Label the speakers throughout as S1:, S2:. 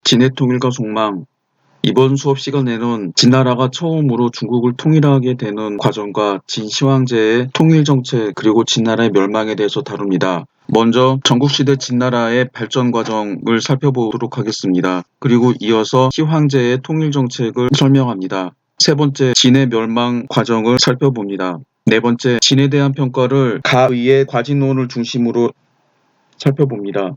S1: 진해 통일과 속망. 이번 수업 시간에는 진나라가 처음으로 중국을 통일하게 되는 과정과 진시황제의 통일 정책 그리고 진나라의 멸망에 대해서 다룹니다. 먼저 전국시대 진나라의 발전 과정을 살펴보도록 하겠습니다. 그리고 이어서 시황제의 통일 정책을 설명합니다. 세 번째, 진해 멸망 과정을 살펴봅니다. 네 번째, 진에 대한 평가를 가의의 과진론을 중심으로 살펴봅니다.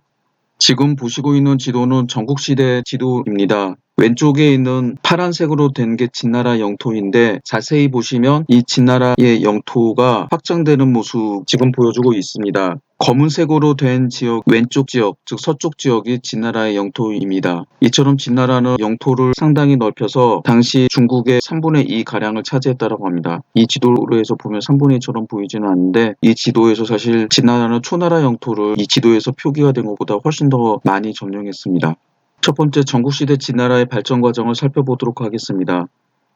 S1: 지금 보시고 있는 지도는 전국시대 지도입니다. 왼쪽에 있는 파란색으로 된 게 진나라 영토인데 자세히 보시면 이 진나라의 영토가 확장되는 모습 지금 보여주고 있습니다. 검은색으로 된 지역, 왼쪽 지역, 즉 서쪽 지역이 진나라의 영토입니다. 이처럼 진나라는 영토를 상당히 넓혀서 당시 중국의 3분의 2 가량을 차지했다고 합니다. 이 지도로 해서 보면 3분의 2처럼 보이지는 않는데 이 지도에서 사실 진나라는 초나라 영토를 이 지도에서 표기가 된 것보다 훨씬 더 많이 점령했습니다. 첫 번째, 전국시대 진나라의 발전 과정을 살펴보도록 하겠습니다.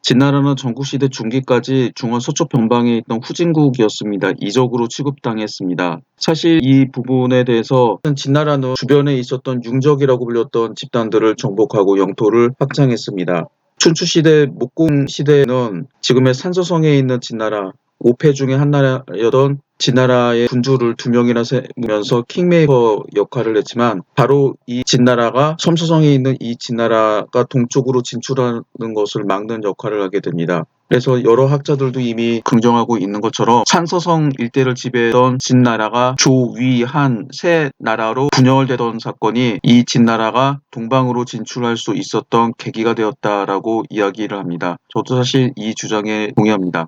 S1: 진나라는 전국시대 중기까지 중원 서쪽 변방에 있던 후진국이었습니다. 이적으로 취급당했습니다. 사실 이 부분에 대해서 진나라는 주변에 있었던 융적이라고 불렸던 집단들을 정복하고 영토를 확장했습니다. 춘추시대, 목공시대에는 지금의 산서성에 있는 진나라, 5패 중에 한 나라였던 진나라의 군주를 2명이나 세우면서 킹메이커 역할을 했지만 바로 이 진나라가 섬서성에 있는 이 진나라가 동쪽으로 진출하는 것을 막는 역할을 하게 됩니다. 그래서 여러 학자들도 이미 긍정하고 있는 것처럼 산서성 일대를 지배했던 진나라가 조, 위, 한 세 나라로 분열되던 사건이 이 진나라가 동방으로 진출할 수 있었던 계기가 되었다라고 이야기를 합니다. 저도 사실 이 주장에 동의합니다.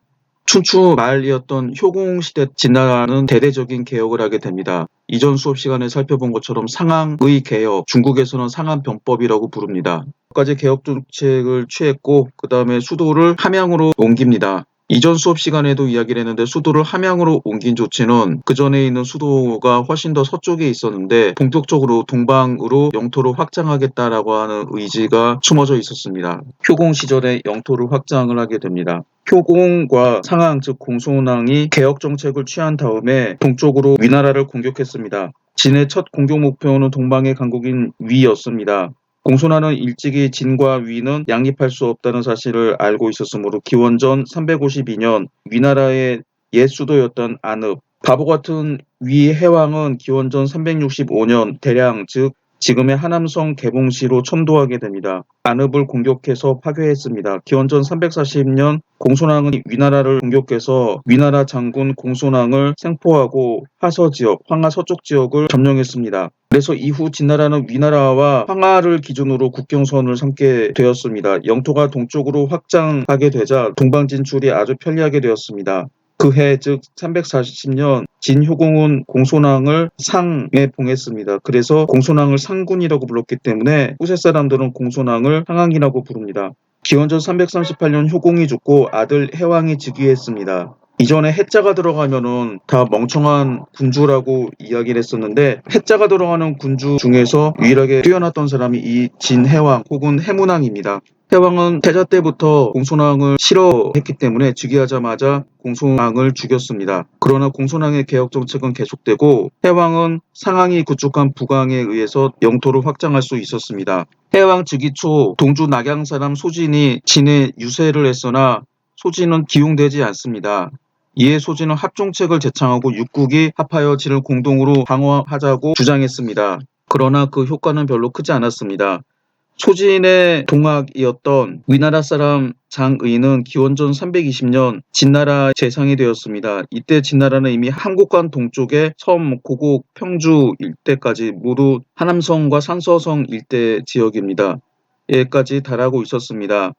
S1: 춘추 말이었던 효공시대 진나라는 대대적인 개혁을 하게 됩니다. 이전 수업 시간에 살펴본 것처럼 상항의 개혁, 중국에서는 상한병법이라고 부릅니다. 몇 가지 개혁 정책을 취했고 그 다음에 수도를 함양으로 옮깁니다. 이전 수업 시간에도 이야기를 했는데 수도를 함양으로 옮긴 조치는 그 전에 있는 수도가 훨씬 더 서쪽에 있었는데 본격적으로 동방으로 영토를 확장하겠다라고 하는 의지가 숨어져 있었습니다. 효공 시절에 영토를 확장을 하게 됩니다. 효공과 상항 즉 공손왕이 개혁 정책을 취한 다음에 동쪽으로 위나라를 공격했습니다. 진의 첫 공격 목표는 동방의 강국인 위였습니다. 공손왕은 일찍이 진과 위는 양립할 수 없다는 사실을 알고 있었으므로 기원전 352년 위나라의 옛 수도였던 안읍, 바보 같은 위 해왕은 기원전 365년 대량 즉 지금의 하남성 개봉시로 첨도하게 됩니다. 안읍을 공격해서 파괴했습니다. 기원전 340년 공손왕은 위나라를 공격해서 위나라 장군 공손왕을 생포하고 하서지역, 황하 서쪽 지역을 점령했습니다. 그래서 이후 진나라는 위나라와 황하를 기준으로 국경선을 삼게 되었습니다. 영토가 동쪽으로 확장하게 되자 동방 진출이 아주 편리하게 되었습니다. 그해 즉 340년 진효공은 공손왕을 상에 봉했습니다. 그래서 공손왕을 상군이라고 불렀기 때문에 후세 사람들은 공손왕을 상왕이라고 부릅니다. 기원전 338년 효공이 죽고 아들 해왕이 즉위했습니다. 이전에 해자가 들어가면은 다 멍청한 군주라고 이야기를 했었는데 해자가 들어가는 군주 중에서 유일하게 뛰어났던 사람이 이 진해왕 혹은 해문왕입니다. 해왕은 태자 때부터 공손왕을 싫어했기 때문에 즉위하자마자 공손왕을 죽였습니다. 그러나 공손왕의 개혁 정책은 계속되고 해왕은 상황이 구축한 북왕에 의해서 영토를 확장할 수 있었습니다. 해왕 즉위 초 동주 낙양 사람 소진이 진에 유세를 했으나 소진은 기용되지 않습니다. 이에 소진은 합종책을 제창하고 육국이 합하여 진을 공동으로 방어하자고 주장했습니다. 그러나 그 효과는 별로 크지 않았습니다. 소진의 동학이었던 위나라 사람 장의는 기원전 320년 진나라 재상이 되었습니다. 이때 진나라는 이미 함곡간 동쪽의 섬, 고곡, 평주 일대까지 모두 하남성과 산서성 일대 지역입니다. 여기까지 달하고 있었습니다.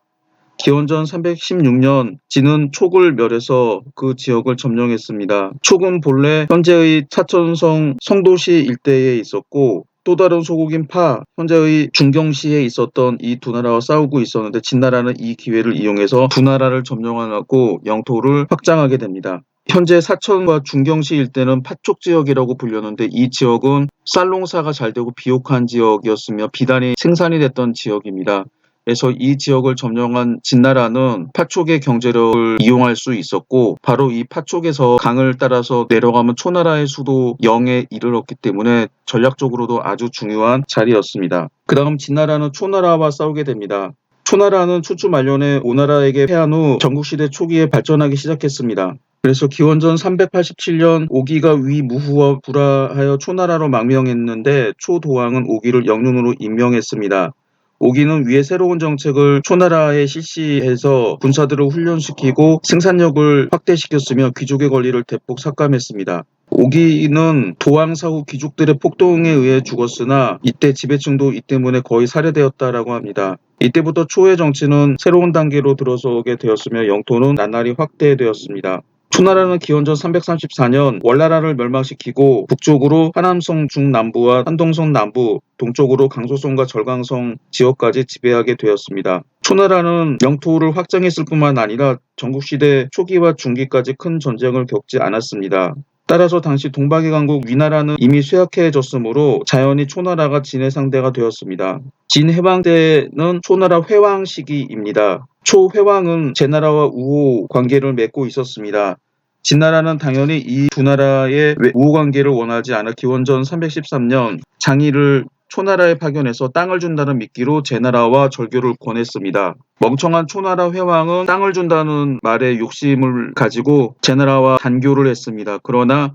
S1: 기원전 316년 진은 촉을 멸해서 그 지역을 점령했습니다. 촉은 본래 현재의 사천성 성도시 일대에 있었고 또 다른 소국인 파, 현재의 중경시에 있었던 이 두 나라와 싸우고 있었는데 진나라는 이 기회를 이용해서 두 나라를 점령하고 영토를 확장하게 됩니다. 현재 사천과 중경시 일대는 파촉 지역이라고 불렸는데 이 지역은 쌀 농사가 잘 되고 비옥한 지역이었으며 비단이 생산이 됐던 지역입니다. 그래서 이 지역을 점령한 진나라는 파촉의 경제력을 이용할 수 있었고 바로 이 파촉에서 강을 따라서 내려가면 초나라의 수도 영에 이르렀기 때문에 전략적으로도 아주 중요한 자리였습니다. 그 다음 진나라는 초나라와 싸우게 됩니다. 초나라는 초주 말년에 오나라에게 패한 후 전국시대 초기에 발전하기 시작했습니다. 그래서 기원전 387년 오기가 위무후와 불화하여 초나라로 망명했는데 초도왕은 오기를 영륜으로 임명했습니다. 오기는 위에 새로운 정책을 초나라에 실시해서 군사들을 훈련시키고 생산력을 확대시켰으며 귀족의 권리를 대폭 삭감했습니다. 오기는 도왕 사후 귀족들의 폭동에 의해 죽었으나 이때 지배층도 이 때문에 거의 살해되었다라고 합니다. 이때부터 초의 정치는 새로운 단계로 들어서게 되었으며 영토는 나날이 확대되었습니다. 초나라는 기원전 334년 월나라를 멸망시키고 북쪽으로 하남성 중남부와 한동성 남부, 동쪽으로 강소성과 절강성 지역까지 지배하게 되었습니다. 초나라는 영토를 확장했을 뿐만 아니라 전국시대 초기와 중기까지 큰 전쟁을 겪지 않았습니다. 따라서 당시 동방의 강국 위나라는 이미 쇠약해졌으므로 자연히 초나라가 진의 상대가 되었습니다. 진 해방 때는 초나라 회왕 시기입니다. 초회왕은 제나라와 우호 관계를 맺고 있었습니다. 진나라는 당연히 이 두 나라의 우호 관계를 원하지 않아 기원전 313년 장의를 초나라에 파견해서 땅을 준다는 미끼로 제나라와 절교를 권했습니다. 멍청한 초나라 회왕은 땅을 준다는 말에 욕심을 가지고 제나라와 단교를 했습니다. 그러나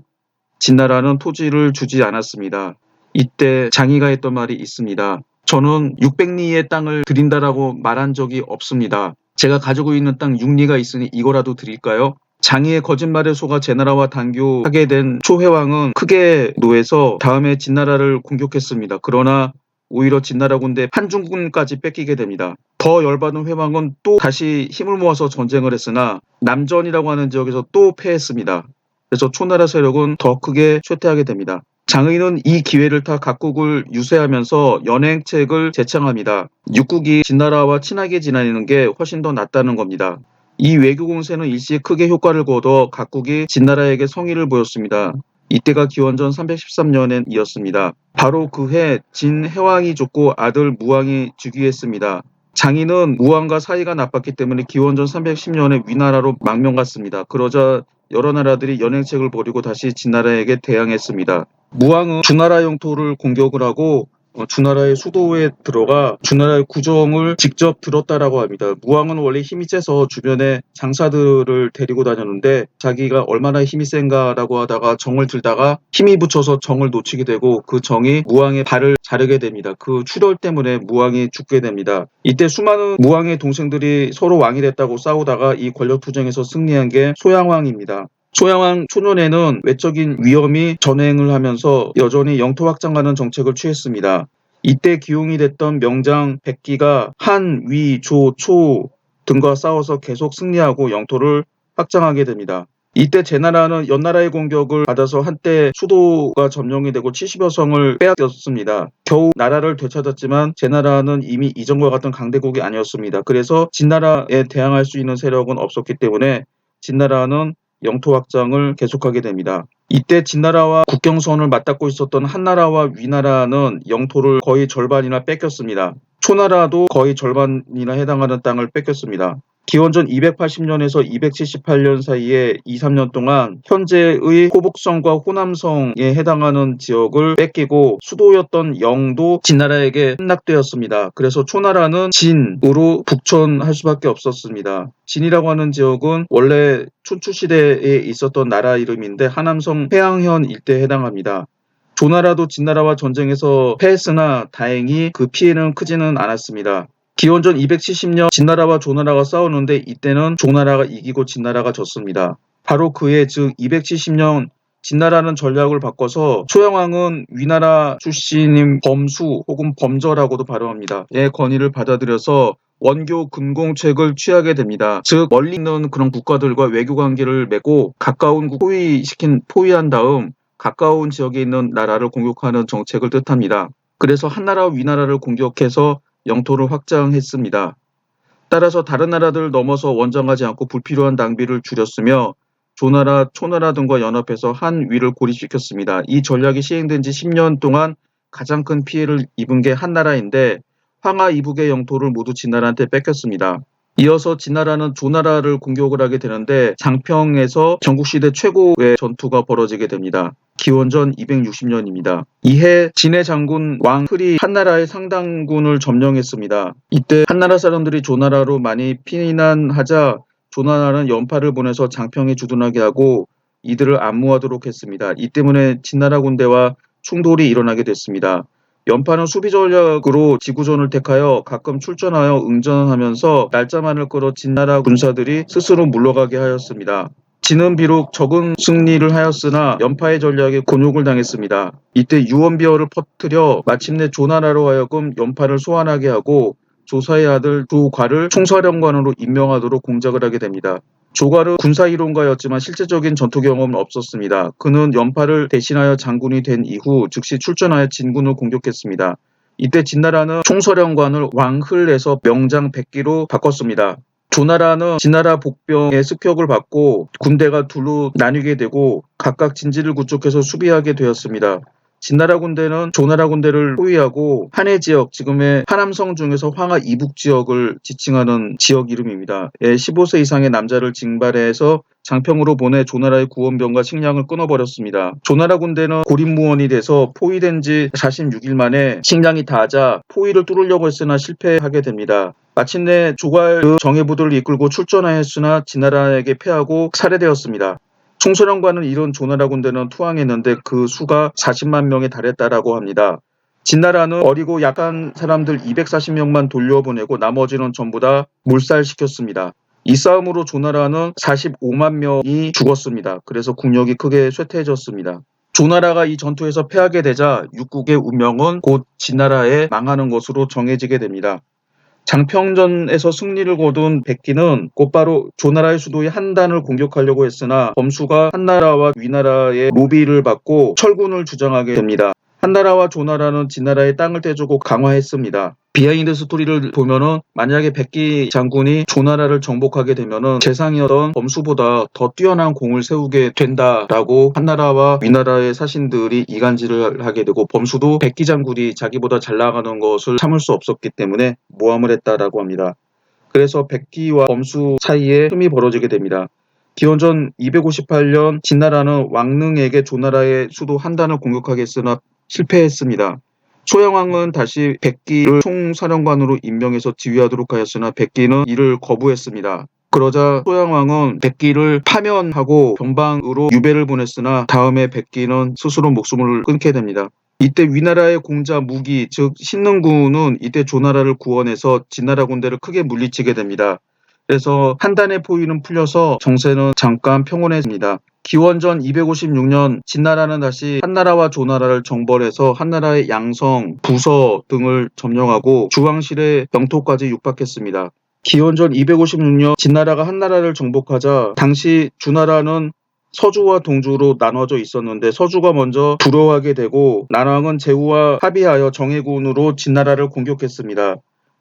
S1: 진나라는 토지를 주지 않았습니다. 이때 장의가 했던 말이 있습니다. 저는 600리의 땅을 드린다라고 말한 적이 없습니다. 제가 가지고 있는 땅 6리가 있으니 이거라도 드릴까요? 장의의 거짓말에 속아 제나라와 단교하게 된 초회왕은 크게 노해서 다음에 진나라를 공격했습니다. 그러나 오히려 진나라 군대 한중군까지 뺏기게 됩니다. 더 열받은 회왕은 또 다시 힘을 모아서 전쟁을 했으나 남전이라고 하는 지역에서 또 패했습니다. 그래서 초나라 세력은 더 크게 쇠퇴하게 됩니다. 장의는 이 기회를 타 각국을 유세하면서 연행책을 제창합니다. 육국이 진나라와 친하게 지내는 게 훨씬 더 낫다는 겁니다. 이 외교 공세는 일시에 크게 효과를 거둬 각국이 진나라에게 성의를 보였습니다. 이때가 기원전 313년엔 이었습니다. 바로 그 해 진해왕이 죽고 아들 무왕이 즉위했습니다. 장의는 무왕과 사이가 나빴기 때문에 기원전 310년에 위나라로 망명갔습니다. 그러자 여러 나라들이 연행책을 벌이고 다시 진나라에게 대항했습니다. 무왕은 주나라 영토를 공격을 하고 주나라의 수도에 들어가 주나라의 구정을 직접 들었다라고 합니다. 무왕은 원래 힘이 세서 주변에 장사들을 데리고 다녔는데 자기가 얼마나 힘이 센가라고 하다가 정을 들다가 힘이 붙여서 정을 놓치게 되고 그 정이 무왕의 발을 자르게 됩니다. 그 출혈 때문에 무왕이 죽게 됩니다. 이때 수많은 무왕의 동생들이 서로 왕이 됐다고 싸우다가 이 권력투쟁에서 승리한 게 소양왕입니다. 소양왕 초년에는 외적인 위험이 전횡을 하면서 여전히 영토 확장하는 정책을 취했습니다. 이때 기용이 됐던 명장 백기가 한, 위, 조, 초 등과 싸워서 계속 승리하고 영토를 확장하게 됩니다. 이때 제나라는 연나라의 공격을 받아서 한때 수도가 점령이 되고 70여 성을 빼앗겼습니다. 겨우 나라를 되찾았지만 제나라는 이미 이전과 같은 강대국이 아니었습니다. 그래서 진나라에 대항할 수 있는 세력은 없었기 때문에 진나라는 영토 확장을 계속하게 됩니다. 이때 진나라와 국경선을 맞닿고 있었던 한나라와 위나라는 영토를 거의 절반이나 뺏겼습니다. 초나라도 거의 절반이나 해당하는 땅을 뺏겼습니다. 기원전 280년에서 278년 사이에 2, 3년 동안 현재의 호북성과 호남성에 해당하는 지역을 뺏기고 수도였던 영도 진나라에게 함락되었습니다. 그래서 초나라는 진으로 북천할 수밖에 없었습니다. 진이라고 하는 지역은 원래 춘추시대에 있었던 나라 이름인데 하남성 해양현 일대에 해당합니다. 조나라도 진나라와 전쟁에서 패했으나 다행히 그 피해는 크지는 않았습니다. 기원전 270년 진나라와 조나라가 싸우는데 이때는 조나라가 이기고 진나라가 졌습니다. 바로 그해 즉 270년 진나라는 전략을 바꿔서 소양왕은 위나라 출신인 범수 혹은 범저라고도 발음합니다. 의 건의를 받아들여서 원교 근공책을 취하게 됩니다. 즉 멀리 있는 그런 국가들과 외교 관계를 맺고 가까운 포위한 다음 가까운 지역에 있는 나라를 공격하는 정책을 뜻합니다. 그래서 한나라와 위나라를 공격해서 영토를 확장했습니다. 따라서 다른 나라들을 넘어서 원정하지 않고 불필요한 낭비를 줄였으며 조나라, 초나라 등과 연합해서 한 위를 고립시켰습니다. 이 전략이 시행된 지 10년 동안 가장 큰 피해를 입은 게 한나라인데 황하 이북의 영토를 모두 진나라한테 뺏겼습니다. 이어서 진나라는 조나라를 공격을 하게 되는데 장평에서 전국시대 최고의 전투가 벌어지게 됩니다. 기원전 260년입니다. 이해 진해 장군 왕클이 한나라의 상당군을 점령했습니다. 이때 한나라 사람들이 조나라로 많이 피난하자 조나라는 연파를 보내서 장평에 주둔하게 하고 이들을 안무하도록 했습니다. 이 때문에 진나라 군대와 충돌이 일어나게 됐습니다. 연파는 수비 전략으로 지구전을 택하여 가끔 출전하여 응전하면서 날짜만을 끌어 진나라 군사들이 스스로 물러가게 하였습니다. 진은 비록 적은 승리를 하였으나 연파의 전략에 곤욕을 당했습니다. 이때 유언비어를 퍼뜨려 마침내 조나라로 하여금 연파를 소환하게 하고 조사의 아들 조과를 총사령관으로 임명하도록 공작을 하게 됩니다. 조과는 군사이론가였지만 실제적인 전투 경험은 없었습니다. 그는 연파를 대신하여 장군이 된 이후 즉시 출전하여 진군을 공격했습니다. 이때 진나라는 총사령관을 왕흘에서 명장 백기로 바꿨습니다. 조나라는 진나라 복병의 습격을 받고 군대가 둘로 나뉘게 되고 각각 진지를 구축해서 수비하게 되었습니다. 진나라 군대는 조나라 군대를 포위하고 한해 지역, 지금의 하남성 중에서 황하 이북 지역을 지칭하는 지역 이름입니다. 15세 이상의 남자를 징발해서 장평으로 보내 조나라의 구원병과 식량을 끊어버렸습니다. 조나라 군대는 고립무원이 돼서 포위된 지 46일 만에 식량이 다하자 포위를 뚫으려고 했으나 실패하게 됩니다. 마침내 조과의 정예부들을 이끌고 출전하였으나 진나라에게 패하고 살해되었습니다. 총사령관은 이런 조나라 군대는 투항했는데 그 수가 40만 명에 달했다라고 합니다. 진나라는 어리고 약한 사람들 240명만 돌려보내고 나머지는 전부 다 몰살시켰습니다. 이 싸움으로 조나라는 45만 명이 죽었습니다. 그래서 국력이 크게 쇠퇴해졌습니다. 조나라가 이 전투에서 패하게 되자 육국의 운명은 곧 진나라에 망하는 것으로 정해지게 됩니다. 장평전에서 승리를 거둔 백기는 곧바로 조나라의 수도의 한단을 공격하려고 했으나 범수가 한나라와 위나라의 로비를 받고 철군을 주장하게 됩니다. 한나라와 조나라는 진나라의 땅을 떼주고 강화했습니다. 비하인드 스토리를 보면은 만약에 백기 장군이 조나라를 정복하게 되면은 재상이었던 범수보다 더 뛰어난 공을 세우게 된다라고 한나라와 위나라의 사신들이 이간질을 하게 되고 범수도 백기 장군이 자기보다 잘 나가는 것을 참을 수 없었기 때문에 모함을 했다라고 합니다. 그래서 백기와 범수 사이에 흠이 벌어지게 됩니다. 기원전 258년 진나라는 왕릉에게 조나라의 수도 한단을 공격하게 했으나 실패했습니다. 소양왕은 다시 백기를 총사령관으로 임명해서 지휘하도록 하였으나 백기는 이를 거부했습니다. 그러자 소양왕은 백기를 파면하고 변방으로 유배를 보냈으나 다음에 백기는 스스로 목숨을 끊게 됩니다. 이때 위나라의 공자 무기 즉 신능구는 이때 조나라를 구원해서 진나라 군대를 크게 물리치게 됩니다. 그래서 한단의 포위는 풀려서 정세는 잠깐 평온해집니다. 기원전 256년 진나라는 다시 한나라와 조나라를 정벌해서 한나라의 양성, 부서 등을 점령하고 주왕실의 영토까지 육박했습니다. 기원전 256년 진나라가 한나라를 정복하자 당시 주나라는 서주와 동주로 나눠져 있었는데 서주가 먼저 불허하게 되고 난왕은 제후와 합의하여 정예군으로 진나라를 공격했습니다.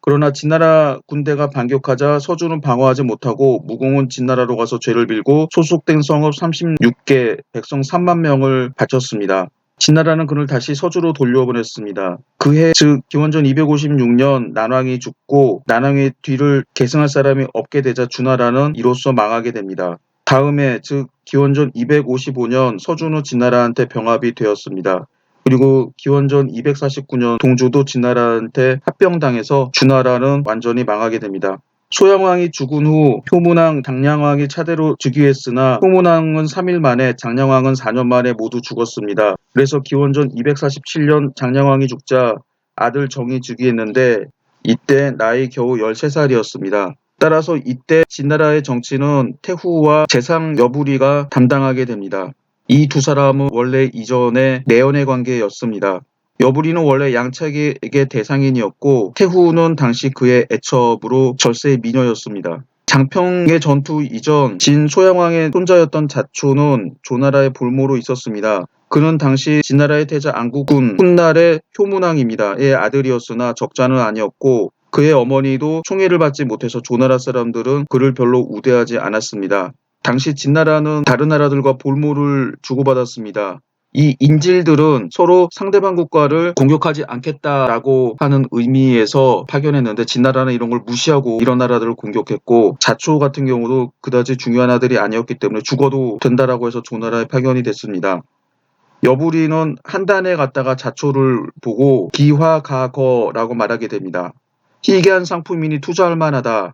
S1: 그러나 진나라 군대가 반격하자 서주는 방어하지 못하고 무공은 진나라로 가서 죄를 빌고 소속된 성읍 36개, 백성 3만 명을 바쳤습니다. 진나라는 그를 다시 서주로 돌려보냈습니다. 그해 즉 기원전 256년 난왕이 죽고 난왕의 뒤를 계승할 사람이 없게 되자 주나라는 이로써 망하게 됩니다. 다음해 즉 기원전 255년 서주는 진나라한테 병합이 되었습니다. 그리고 기원전 249년 동주도 진나라한테 합병당해서 주나라는 완전히 망하게 됩니다. 소양왕이 죽은 후 효문왕, 당량왕이 차례로 즉위했으나 효문왕은 3일 만에, 장량왕은 4년 만에 모두 죽었습니다. 그래서 기원전 247년 장량왕이 죽자 아들 정이 즉위했는데 이때 나이 겨우 13살이었습니다. 따라서 이때 진나라의 정치는 태후와 재상 여부리가 담당하게 됩니다. 이 두 사람은 원래 이전에 내연의 관계였습니다. 여부리는 원래 양차기의 대상인이었고 태후는 당시 그의 애첩으로 절세의 미녀였습니다. 장평의 전투 이전 진 소양왕의 손자였던 자초는 조나라의 볼모로 있었습니다. 그는 당시 진나라의 태자 안국군 훗날의 효문왕입니다.의 아들이었으나 적자는 아니었고 그의 어머니도 총애를 받지 못해서 조나라 사람들은 그를 별로 우대하지 않았습니다. 당시 진나라는 다른 나라들과 볼모를 주고받았습니다. 이 인질들은 서로 상대방 국가를 공격하지 않겠다라고 하는 의미에서 파견했는데 진나라는 이런 걸 무시하고 이런 나라들을 공격했고 자초 같은 경우도 그다지 중요한 아들이 아니었기 때문에 죽어도 된다라고 해서 조나라에 파견이 됐습니다. 여부리는 한단에 갔다가 자초를 보고 기화가거라고 말하게 됩니다. 희귀한 상품이니 투자할 만하다.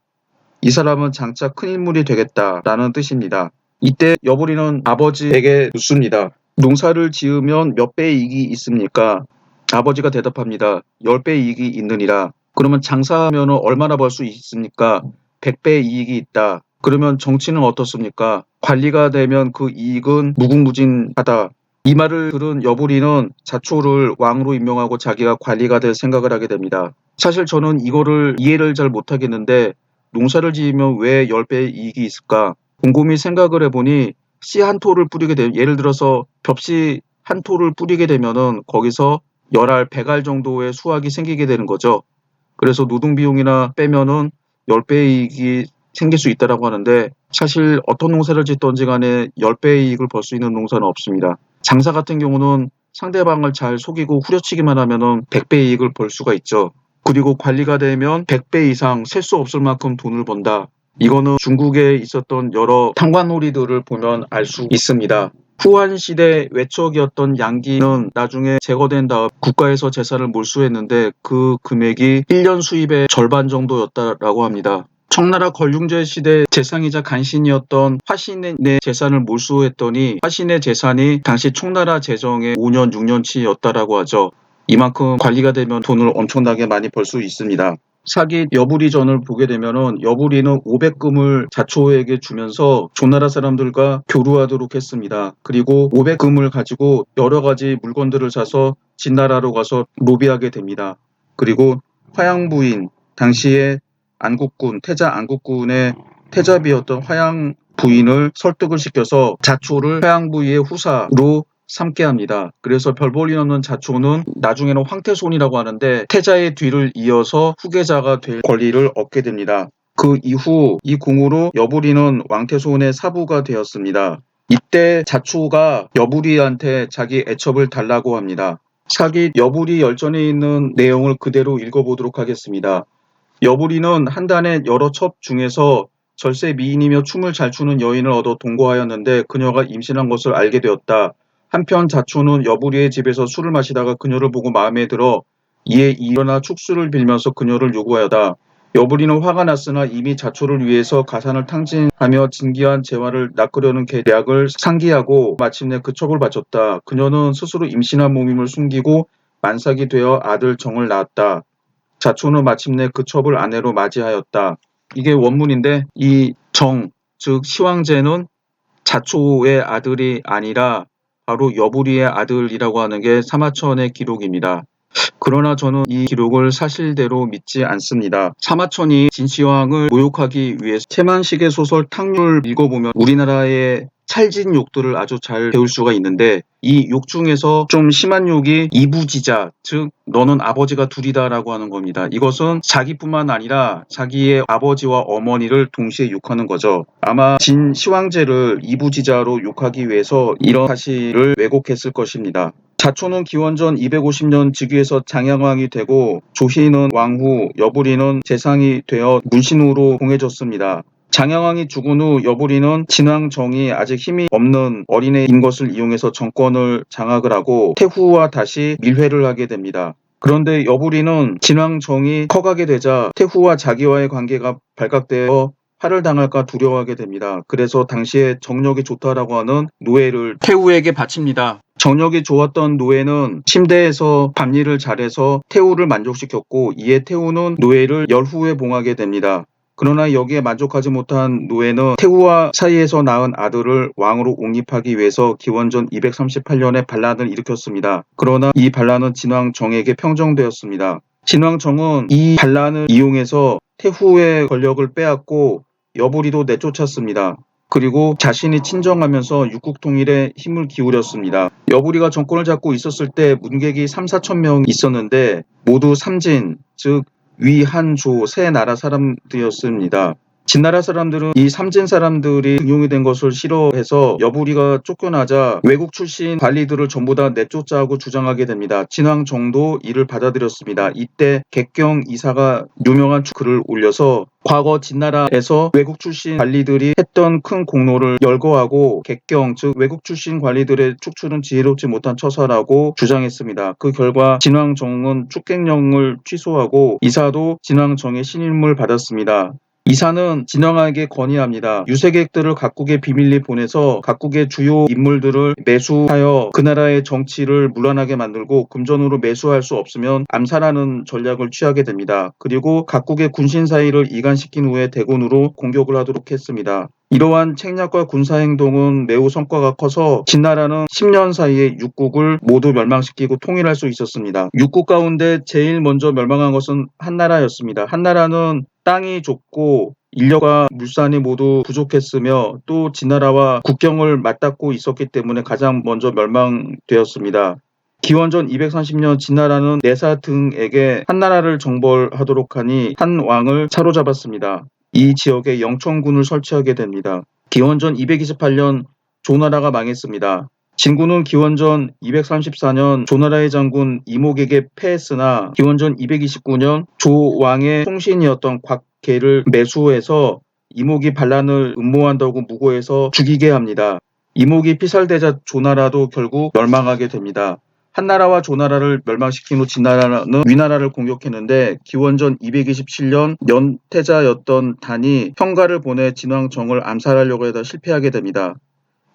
S1: 이 사람은 장차 큰 인물이 되겠다라는 뜻입니다. 이때 여부리는 아버지에게 묻습니다. 농사를 지으면 몇 배의 이익이 있습니까? 아버지가 대답합니다. 10배의 이익이 있느니라. 그러면 장사하면 얼마나 벌 수 있습니까? 100배의 이익이 있다. 그러면 정치는 어떻습니까? 관리가 되면 그 이익은 무궁무진하다. 이 말을 들은 여부리는 자초를 왕으로 임명하고 자기가 관리가 될 생각을 하게 됩니다. 사실 저는 이거를 이해를 잘 못하겠는데 농사를 지으면 왜 10배의 이익이 있을까? 곰곰이 생각을 해보니 씨 한 토를 뿌리게 되면 예를 들어서 벽씨 한 토를 뿌리게 되면은 거기서 10알, 100알 정도의 수확이 생기게 되는 거죠. 그래서 노동 비용이나 빼면은 10배의 이익이 생길 수 있다라고 하는데 사실 어떤 농사를 짓든지 간에 10배의 이익을 벌 수 있는 농사는 없습니다. 장사 같은 경우는 상대방을 잘 속이고 후려치기만 하면은 100배의 이익을 벌 수가 있죠. 그리고 관리가 되면 100배 이상 셀 수 없을 만큼 돈을 번다. 이거는 중국에 있었던 여러 탄관놀이들을 보면 알 수 있습니다. 후한 시대 외척이었던 양기는 나중에 제거된 다음 국가에서 재산을 몰수했는데 그 금액이 1년 수입의 절반 정도였다라고 합니다. 청나라 걸륭제 시대 재상이자 간신이었던 화신의 재산을 몰수했더니 화신의 재산이 당시 청나라 재정의 5년, 6년치였다라고 하죠. 이만큼 관리가 되면 돈을 엄청나게 많이 벌 수 있습니다. 사기 여부리전을 보게 되면은 여부리는 500금을 자초에게 주면서 조나라 사람들과 교류하도록 했습니다. 그리고 500금을 가지고 여러 가지 물건들을 사서 진나라로 가서 로비하게 됩니다. 그리고 화양부인 당시에 안국군 태자 안국군의 태자비였던 화양 부인을 설득을 시켜서 자초를 화양부의 후사로 삼게 합니다. 그래서 별 볼 일 없는 자초는 나중에는 황태손이라고 하는데 태자의 뒤를 이어서 후계자가 될 권리를 얻게 됩니다. 그 이후 이 공으로 여부리는 왕태손의 사부가 되었습니다. 이때 자초가 여부리한테 자기 애첩을 달라고 합니다. 사기 여부리 열전에 있는 내용을 그대로 읽어보도록 하겠습니다. 여부리는 한단의 여러 첩 중에서 절세 미인이며 춤을 잘 추는 여인을 얻어 동거하였는데 그녀가 임신한 것을 알게 되었다. 한편 자초는 여부리의 집에서 술을 마시다가 그녀를 보고 마음에 들어 이에 일어나 축수를 빌면서 그녀를 요구하였다. 여부리는 화가 났으나 이미 자초를 위해서 가산을 탕진하며 진기한 재화를 낚으려는 계략을 상기하고 마침내 그 첩을 바쳤다. 그녀는 스스로 임신한 몸임을 숨기고 만삭이 되어 아들 정을 낳았다. 자초는 마침내 그 첩을 아내로 맞이하였다. 이게 원문인데 이 정, 즉 시황제는 자초의 아들이 아니라 바로 여부리의 아들이라고 하는 게 사마천의 기록입니다. 그러나 저는 이 기록을 사실대로 믿지 않습니다. 사마천이 진시황을 모욕하기 위해 채만식의 소설 탕률 읽어보면 우리나라의 찰진 욕들을 아주 잘 배울 수가 있는데 이 욕 중에서 좀 심한 욕이 이부지자, 즉 너는 아버지가 둘이다라고 하는 겁니다. 이것은 자기뿐만 아니라 자기의 아버지와 어머니를 동시에 욕하는 거죠. 아마 진시황제를 이부지자로 욕하기 위해서 이런 사실을 왜곡했을 것입니다. 자초는 기원전 250년 즉위해서 장양왕이 되고 조희는 왕후, 여부리는 재상이 되어 문신으로 봉해졌습니다. 장양왕이 죽은 후 여부리는 진왕정이 아직 힘이 없는 어린애인 것을 이용해서 정권을 장악을 하고 태후와 다시 밀회를 하게 됩니다. 그런데 여부리는 진왕정이 커가게 되자 태후와 자기와의 관계가 발각되어 화를 당할까 두려워하게 됩니다. 그래서 당시에 정력이 좋다라고 하는 노예를 태후에게 바칩니다. 정력이 좋았던 노예는 침대에서 밤일을 잘해서 태후를 만족시켰고 이에 태후는 노예를 열후에 봉하게 됩니다. 그러나 여기에 만족하지 못한 노예는 태후와 사이에서 낳은 아들을 왕으로 옹립하기 위해서 기원전 238년에 반란을 일으켰습니다. 그러나 이 반란은 진왕정에게 평정되었습니다. 진왕정은 이 반란을 이용해서 태후의 권력을 빼앗고 여부리도 내쫓았습니다. 그리고 자신이 친정하면서 육국통일에 힘을 기울였습니다. 여부리가 정권을 잡고 있었을 때 문객이 3, 4천 명 있었는데 모두 삼진, 즉 위, 한, 조 세 나라 사람들이었습니다. 진나라 사람들은 이 삼진 사람들이 등용이 된 것을 싫어해서 여부리가 쫓겨나자 외국 출신 관리들을 전부 다 내쫓자고 주장하게 됩니다. 진왕정도 이를 받아들였습니다. 이때 객경 이사가 유명한 글을 올려서 과거 진나라에서 외국 출신 관리들이 했던 큰 공로를 열거하고 객경, 즉 외국 출신 관리들의 축출은 지혜롭지 못한 처사라고 주장했습니다. 그 결과 진왕정은 축객령을 취소하고 이사도 진왕정의 신임을 받았습니다. 이사는 진왕에게 건의합니다. 유색객들을 각국에 비밀리 보내서 각국의 주요 인물들을 매수하여 그 나라의 정치를 문란하게 만들고 금전으로 매수할 수 없으면 암살하는 전략을 취하게 됩니다. 그리고 각국의 군신 사이를 이간시킨 후에 대군으로 공격을 하도록 했습니다. 이러한 책략과 군사행동은 매우 성과가 커서 진나라는 10년 사이에 6국을 모두 멸망시키고 통일할 수 있었습니다. 6국 가운데 제일 먼저 멸망한 것은 한나라였습니다. 한나라는 땅이 좁고 인력과 물산이 모두 부족했으며 또 진나라와 국경을 맞닿고 있었기 때문에 가장 먼저 멸망되었습니다. 기원전 230년 진나라는 내사 등에게 한나라를 정벌하도록 하니 한 왕을 사로잡았습니다. 이 지역에 영천군을 설치하게 됩니다. 기원전 228년 조나라가 망했습니다. 진군은 기원전 234년 조나라의 장군 이목에게 패했으나 기원전 229년 조왕의 통신이었던 곽계를 매수해서 이목이 반란을 음모한다고 무고해서 죽이게 합니다. 이목이 피살되자 조나라도 결국 멸망하게 됩니다. 한나라와 조나라를 멸망시킨 후 진나라는 위나라를 공격했는데 기원전 227년 연태자였던 단이 형가를 보내 진왕정을 암살하려고 해다 실패하게 됩니다.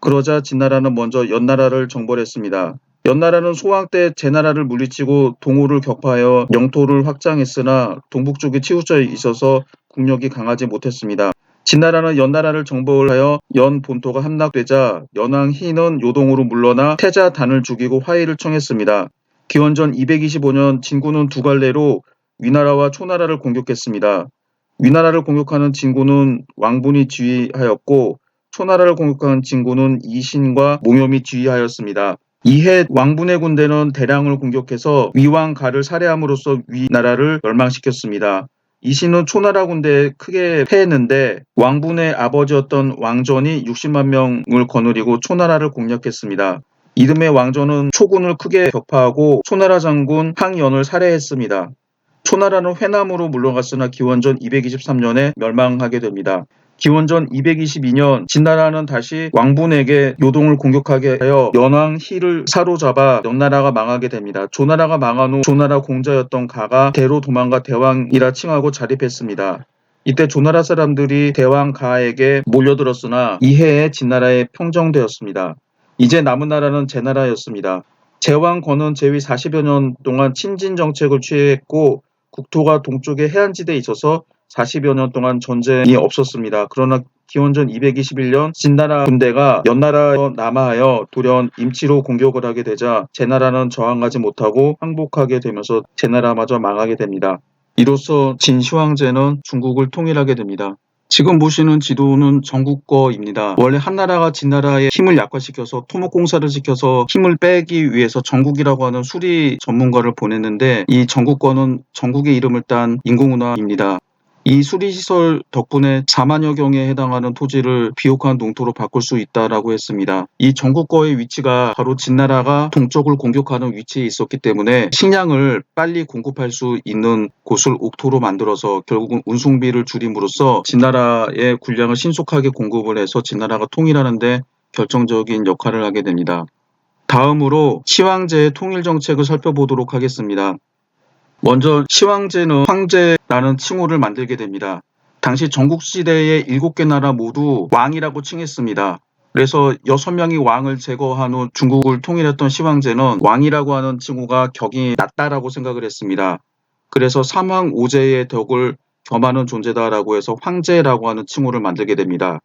S1: 그러자 진나라는 먼저 연나라를 정벌했습니다. 연나라는 소왕 때 제나라를 물리치고 동호를 격파하여 영토를 확장했으나 동북 쪽에 치우쳐 있어서 국력이 강하지 못했습니다. 진나라는 연나라를 정벌하여 연 본토가 함락되자 연왕 희는 요동으로 물러나 태자 단을 죽이고 화해를 청했습니다. 기원전 225년 진군은 두 갈래로 위나라와 초나라를 공격했습니다. 위나라를 공격하는 진군은 왕분이 지휘하였고 초나라를 공격한 진군은 이신과 몽염이 지휘하였습니다. 이해 왕분의 군대는 대량을 공격해서 위왕 가를 살해함으로써 위나라를 멸망시켰습니다. 이신은 초나라 군대에 크게 패했는데 왕분의 아버지였던 왕전이 60만 명을 거느리고 초나라를 공략했습니다. 이듬해 왕전은 초군을 크게 격파하고 초나라 장군 항연을 살해했습니다. 초나라는 회남으로 물러갔으나 기원전 223년에 멸망하게 됩니다. 기원전 222년 진나라는 다시 왕분에게 요동을 공격하게 하여 연왕 희를 사로잡아 연나라가 망하게 됩니다. 조나라가 망한 후 조나라 공자였던 가가 대로 도망가 대왕이라 칭하고 자립했습니다. 이때 조나라 사람들이 대왕 가에게 몰려들었으나 이해에 진나라에 평정되었습니다. 이제 남은 나라는 제나라였습니다. 제왕 건은 제위 40여 년 동안 친진 정책을 취했고 국토가 동쪽의 해안지대에 있어서 40여 년 동안 전쟁이 없었습니다. 그러나 기원전 221년 진나라 군대가 연나라에 남하하여 돌연 임치로 공격을 하게 되자 제나라는 저항하지 못하고 항복하게 되면서 제나라마저 망하게 됩니다. 이로써 진시황제는 중국을 통일하게 됩니다. 지금 보시는 지도는 전국거입니다. 원래 한나라가 진나라의 힘을 약화시켜서 토목공사를 시켜서 힘을 빼기 위해서 전국이라고 하는 수리 전문가를 보냈는데 이 전국거는 전국의 이름을 딴 인공운하입니다. 이 수리시설 덕분에 4만여 경에 해당하는 토지를 비옥한 농토로 바꿀 수 있다라고 했습니다. 이 전국거의 위치가 바로 진나라가 동쪽을 공격하는 위치에 있었기 때문에 식량을 빨리 공급할 수 있는 곳을 옥토로 만들어서 결국은 운송비를 줄임으로써 진나라의 군량을 신속하게 공급을 해서 진나라가 통일하는 데 결정적인 역할을 하게 됩니다. 다음으로 시황제의 통일 정책을 살펴보도록 하겠습니다. 먼저 시황제는 황제라는 칭호를 만들게 됩니다. 당시 전국시대의 7개 나라 모두 왕이라고 칭했습니다. 그래서 6명이 왕을 제거한 후 중국을 통일했던 시황제는 왕이라고 하는 칭호가 격이 낮다라고 생각을 했습니다. 그래서 삼황 오제의 덕을 겸하는 존재다라고 해서 황제라고 하는 칭호를 만들게 됩니다.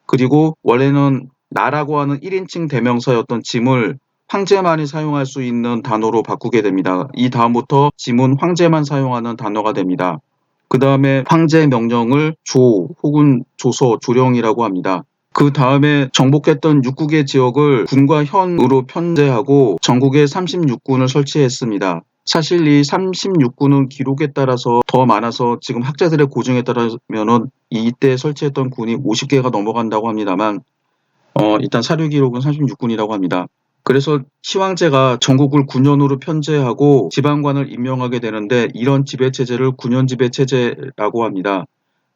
S1: 그리고 원래는 나라고 하는 1인칭 대명사였던 짐을 황제만이 사용할 수 있는 단어로 바꾸게 됩니다. 이 다음부터 짐은 황제만 사용하는 단어가 됩니다. 그 다음에 황제 명령을 조 혹은 조서, 조령이라고 합니다. 그 다음에 정복했던 6국의 지역을 군과 현으로 편제하고 전국에 36군을 설치했습니다. 사실 이 36군은 기록에 따라서 더 많아서 지금 학자들의 고증에 따르면은 이때 설치했던 군이 50개가 넘어간다고 합니다만 일단 사료 기록은 36군이라고 합니다. 그래서 시황제가 전국을 군현으로 편제하고 지방관을 임명하게 되는데 이런 지배체제를 군현지배체제라고 합니다.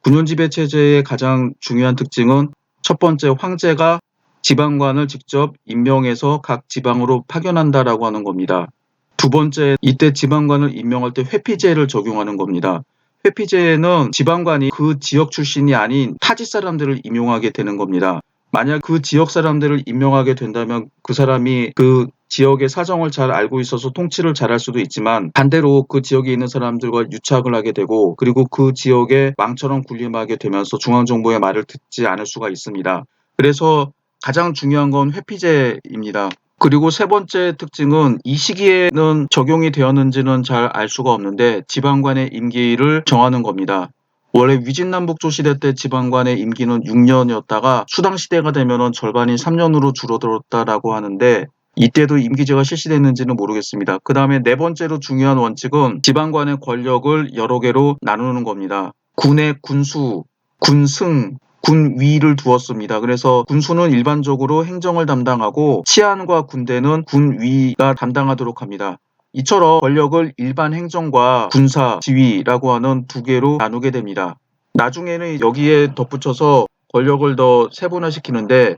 S1: 군현지배체제의 가장 중요한 특징은 첫 번째 황제가 지방관을 직접 임명해서 각 지방으로 파견한다라고 하는 겁니다. 두 번째, 이때 지방관을 임명할 때 회피제를 적용하는 겁니다. 회피제는 지방관이 그 지역 출신이 아닌 타지 사람들을 임용하게 되는 겁니다. 만약 그 지역 사람들을 임명하게 된다면 그 사람이 그 지역의 사정을 잘 알고 있어서 통치를 잘할 수도 있지만 반대로 그 지역에 있는 사람들과 유착을 하게 되고 그리고 그 지역에 왕처럼 군림하게 되면서 중앙정부의 말을 듣지 않을 수가 있습니다. 그래서 가장 중요한 건 회피제입니다. 그리고 세 번째 특징은 이 시기에는 적용이 되었는지는 잘 알 수가 없는데 지방관의 임기를 정하는 겁니다. 원래 위진남북조 시대 때 지방관의 임기는 6년이었다가 수당시대가 되면은 절반이 3년으로 줄어들었다라고 하는데 이때도 임기제가 실시됐는지는 모르겠습니다. 그 다음에 네 번째로 중요한 원칙은 지방관의 권력을 여러 개로 나누는 겁니다. 군의 군수, 군승, 군위를 두었습니다. 그래서 군수는 일반적으로 행정을 담당하고 치안과 군대는 군위가 담당하도록 합니다. 이처럼 권력을 일반 행정과 군사, 지휘라고 하는 두 개로 나누게 됩니다. 나중에는 여기에 덧붙여서 권력을 더 세분화시키는데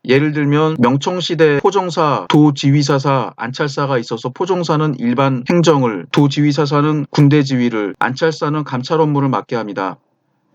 S1: 예를 들면 명청시대 포정사, 도지휘사사, 안찰사가 있어서 포정사는 일반 행정을, 도지휘사사는 군대 지휘를, 안찰사는 감찰 업무를 맡게 합니다.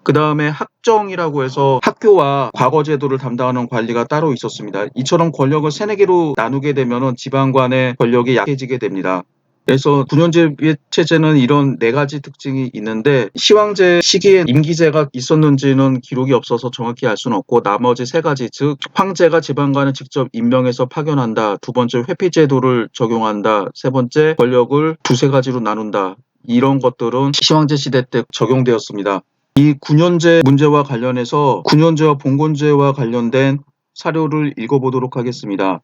S1: 그 다음에 학정이라고 해서 학교와 과거 제도를 담당하는 관리가 따로 있었습니다. 이처럼 권력을 세네 개로 나누게 되면 지방관의 권력이 약해지게 됩니다. 그래서 군현제외 체제는 이런 네 가지 특징이 있는데 시황제 시기에 임기제가 있었는지는 기록이 없어서 정확히 알 수는 없고 나머지 세 가지 즉 황제가 지방관을 직접 임명해서 파견한다. 두 번째 회피제도를 적용한다. 세 번째 권력을 두세 가지로 나눈다. 이런 것들은 시황제 시대 때 적용되었습니다. 이 군현제 문제와 관련해서 군현제와 봉건제와 관련된 사료를 읽어보도록 하겠습니다.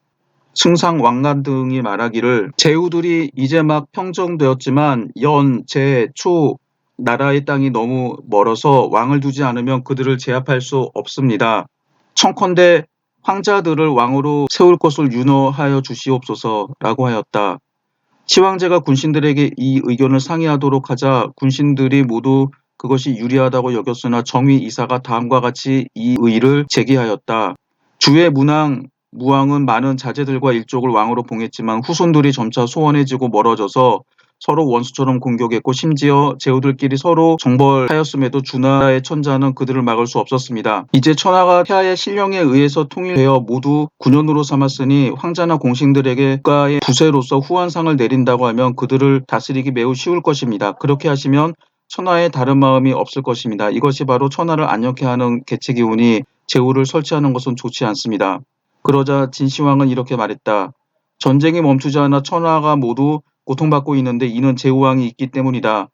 S1: 승상, 왕간 등이 말하기를 제후들이 이제 막 평정되었지만 연, 제, 초 나라의 땅이 너무 멀어서 왕을 두지 않으면 그들을 제압할 수 없습니다. 청컨대 황자들을 왕으로 세울 것을 윤호하여 주시옵소서라고 하였다. 시황제가 군신들에게 이 의견을 상의하도록 하자 군신들이 모두 그것이 유리하다고 여겼으나 정위 이사가 다음과 같이 이 의의를 제기하였다. 주의 문왕, 무왕은 많은 자제들과 일족을 왕으로 봉했지만 후손들이 점차 소원해지고 멀어져서 서로 원수처럼 공격했고 심지어 제후들끼리 서로 정벌하였음에도 주나라의 천자는 그들을 막을 수 없었습니다. 이제 천하가 폐하의 신령에 의해서 통일되어 모두 군현으로 삼았으니 황자나 공신들에게 국가의 부세로서 후한상을 내린다고 하면 그들을 다스리기 매우 쉬울 것입니다. 그렇게 하시면 천하에 다른 마음이 없을 것입니다. 이것이 바로 천하를 안녕케 하는 계책이오니 제후를 설치하는 것은 좋지 않습니다. 그러자 진시황은 이렇게 말했다. 전쟁이 멈추지 않아 천하가 모두 고통받고 있는데 이는 제후왕이 있기 때문이다.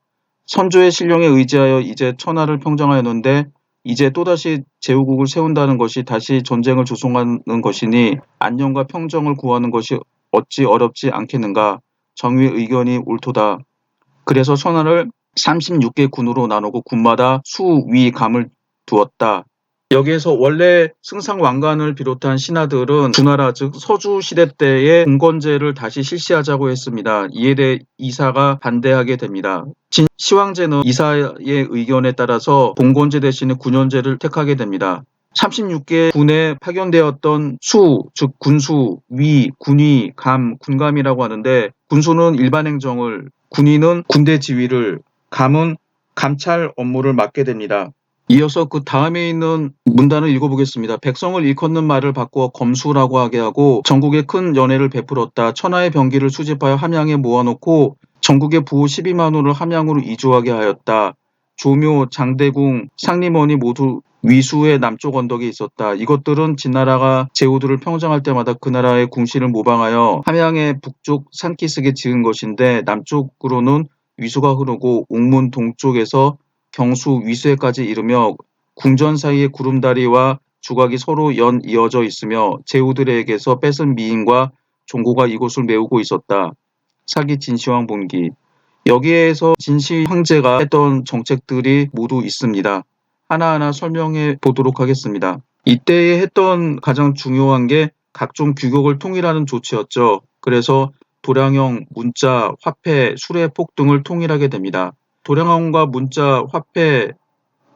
S1: 선조의 신령에 의지하여 이제 천하를 평정하였는데 이제 또다시 제후국을 세운다는 것이 다시 전쟁을 조성하는 것이니 안녕과 평정을 구하는 것이 어찌 어렵지 않겠는가. 정의의 의견이 옳도다. 그래서 천하를 36개 군으로 나누고 군마다 수, 위, 감을 두었다. 여기에서 원래 승상 왕관을 비롯한 신하들은 주나라 즉 서주 시대 때의 봉건제를 다시 실시하자고 했습니다. 이에 대해 이사가 반대하게 됩니다. 시황제는 이사의 의견에 따라서 봉건제 대신에 군현제를 택하게 됩니다. 36개 군에 파견되었던 수, 즉 군수, 위, 군위, 감, 군감이라고 하는데 군수는 일반 행정을, 군위는 군대 지휘를, 감은 감찰 업무를 맡게 됩니다. 이어서 그 다음에 있는 문단을 읽어보겠습니다. 백성을 일컫는 말을 바꾸어 검수라고 하게 하고 전국에 큰 연회를 베풀었다. 천하의 병기를 수집하여 함양에 모아놓고 전국의 부호 12만호를 함양으로 이주하게 하였다. 조묘, 장대궁, 상림원이 모두 위수의 남쪽 언덕에 있었다. 이것들은 진나라가 제후들을 평정할 때마다 그 나라의 궁실을 모방하여 함양의 북쪽 산기슭에 지은 것인데 남쪽으로는 위수가 흐르고 옥문 동쪽에서 경수, 위수에까지 이르며 궁전 사이에 구름다리와 주각이 서로 연 이어져 있으며 제후들에게서 뺏은 미인과 종고가 이곳을 메우고 있었다. 사기 진시황 본기. 여기에서 진시 황제가 했던 정책들이 모두 있습니다. 하나하나 설명해 보도록 하겠습니다. 이때에 했던 가장 중요한 게 각종 규격을 통일하는 조치였죠. 그래서 도량형, 문자, 화폐, 수레폭 등을 통일하게 됩니다. 도량형과 문자, 화폐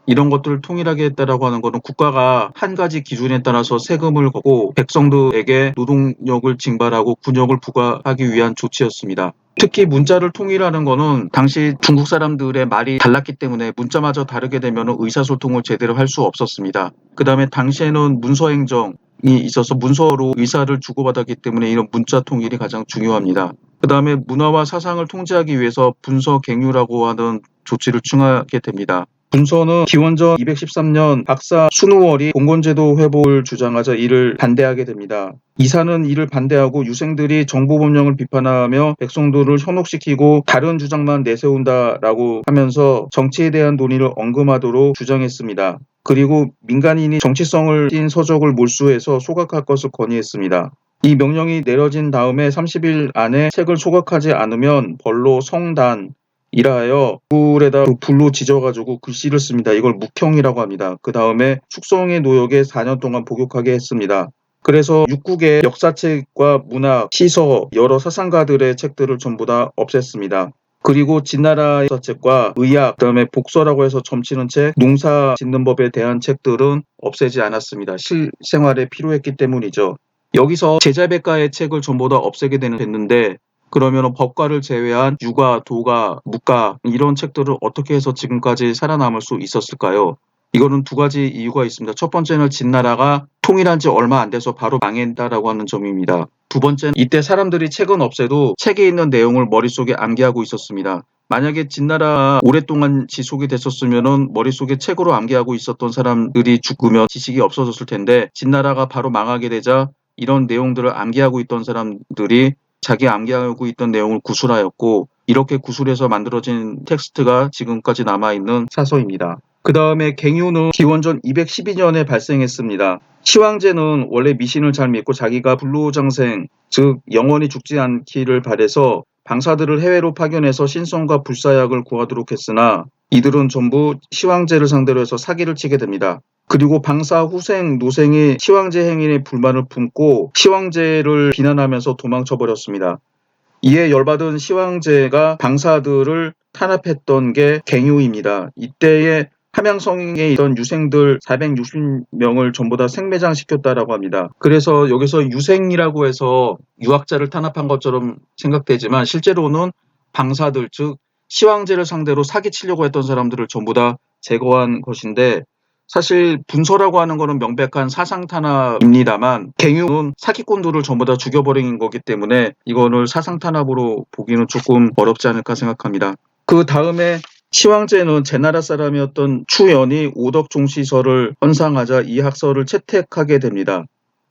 S1: 이런 것들을 통일하게 했다라고 하는 것은 국가가 한 가지 기준에 따라서 세금을 걷고 백성들에게 노동력을 징발하고 군역을 부과하기 위한 조치였습니다. 특히 문자를 통일하는 것은 당시 중국 사람들의 말이 달랐기 때문에 문자마저 다르게 되면 의사소통을 제대로 할 수 없었습니다. 그 다음에 당시에는 문서행정이 있어서 문서로 의사를 주고받았기 때문에 이런 문자 통일이 가장 중요합니다. 그 다음에 문화와 사상을 통제하기 위해서 분서갱유라고 하는 조치를 취하게 됩니다. 문서는 기원전 213년 박사 순우월이 봉건제도 회복을 주장하자 이를 반대하게 됩니다. 이사는 이를 반대하고 유생들이 정보범령을 비판하며 백성들을 현혹시키고 다른 주장만 내세운다라고 하면서 정치에 대한 논의를 언급하도록 주장했습니다. 그리고 민간인이 정치성을 띤 서적을 몰수해서 소각할 것을 건의했습니다. 이 명령이 내려진 다음에 30일 안에 책을 소각하지 않으면 벌로 성단, 이라하여 불에다 불로 지져가지고 글씨를 씁니다. 이걸 묵형이라고 합니다. 그 다음에 숙성의 노역에 4년 동안 복역하게 했습니다. 그래서 육국의 역사책과 문학, 시서, 여러 사상가들의 책들을 전부 다 없앴습니다. 그리고 진나라의 역사책과 의학, 그다음에 복서라고 해서 점치는 책, 농사 짓는 법에 대한 책들은 없애지 않았습니다. 실생활에 필요했기 때문이죠. 여기서 제자백가의 책을 전부 다 없애게 됐는데 그러면 법가를 제외한 유가, 도가, 묵가 이런 책들을 어떻게 해서 지금까지 살아남을 수 있었을까요? 이거는 두 가지 이유가 있습니다. 첫 번째는 진나라가 통일한 지 얼마 안 돼서 바로 망했다라고 하는 점입니다. 두 번째는 이때 사람들이 책은 없애도 책에 있는 내용을 머릿속에 암기하고 있었습니다. 만약에 진나라 오랫동안 지속이 됐었으면 머릿속에 책으로 암기하고 있었던 사람들이 죽으면 지식이 없어졌을 텐데 진나라가 바로 망하게 되자 이런 내용들을 암기하고 있던 사람들이 자기 암기하고 있던 내용을 구술하였고 이렇게 구술해서 만들어진 텍스트가 지금까지 남아있는 사서입니다. 그 다음에 갱유는 기원전 212년에 발생했습니다. 시황제는 원래 미신을 잘 믿고 자기가 불로장생, 즉 영원히 죽지 않기를 바래서 방사들을 해외로 파견해서 신성과 불사약을 구하도록 했으나 이들은 전부 시황제를 상대로 해서 사기를 치게 됩니다. 그리고 방사 후생, 노생이 시황제 행위에 불만을 품고 시황제를 비난하면서 도망쳐버렸습니다. 이에 열받은 시황제가 방사들을 탄압했던 게 갱유입니다. 이때에 함양성에 있던 유생들 460명을 전부 다 생매장시켰다라고 합니다. 그래서 여기서 유생이라고 해서 유학자를 탄압한 것처럼 생각되지만 실제로는 방사들, 즉 시황제를 상대로 사기치려고 했던 사람들을 전부 다 제거한 것인데 사실 분서라고 하는 거는 명백한 사상 탄압입니다만 갱유는 사기꾼들을 전부 다 죽여버린 거기 때문에 이거를 사상 탄압으로 보기는 조금 어렵지 않을까 생각합니다. 그 다음에 시황제는 제나라 사람이었던 추연이 오덕종시설을 헌상하자 이 학설을 채택하게 됩니다.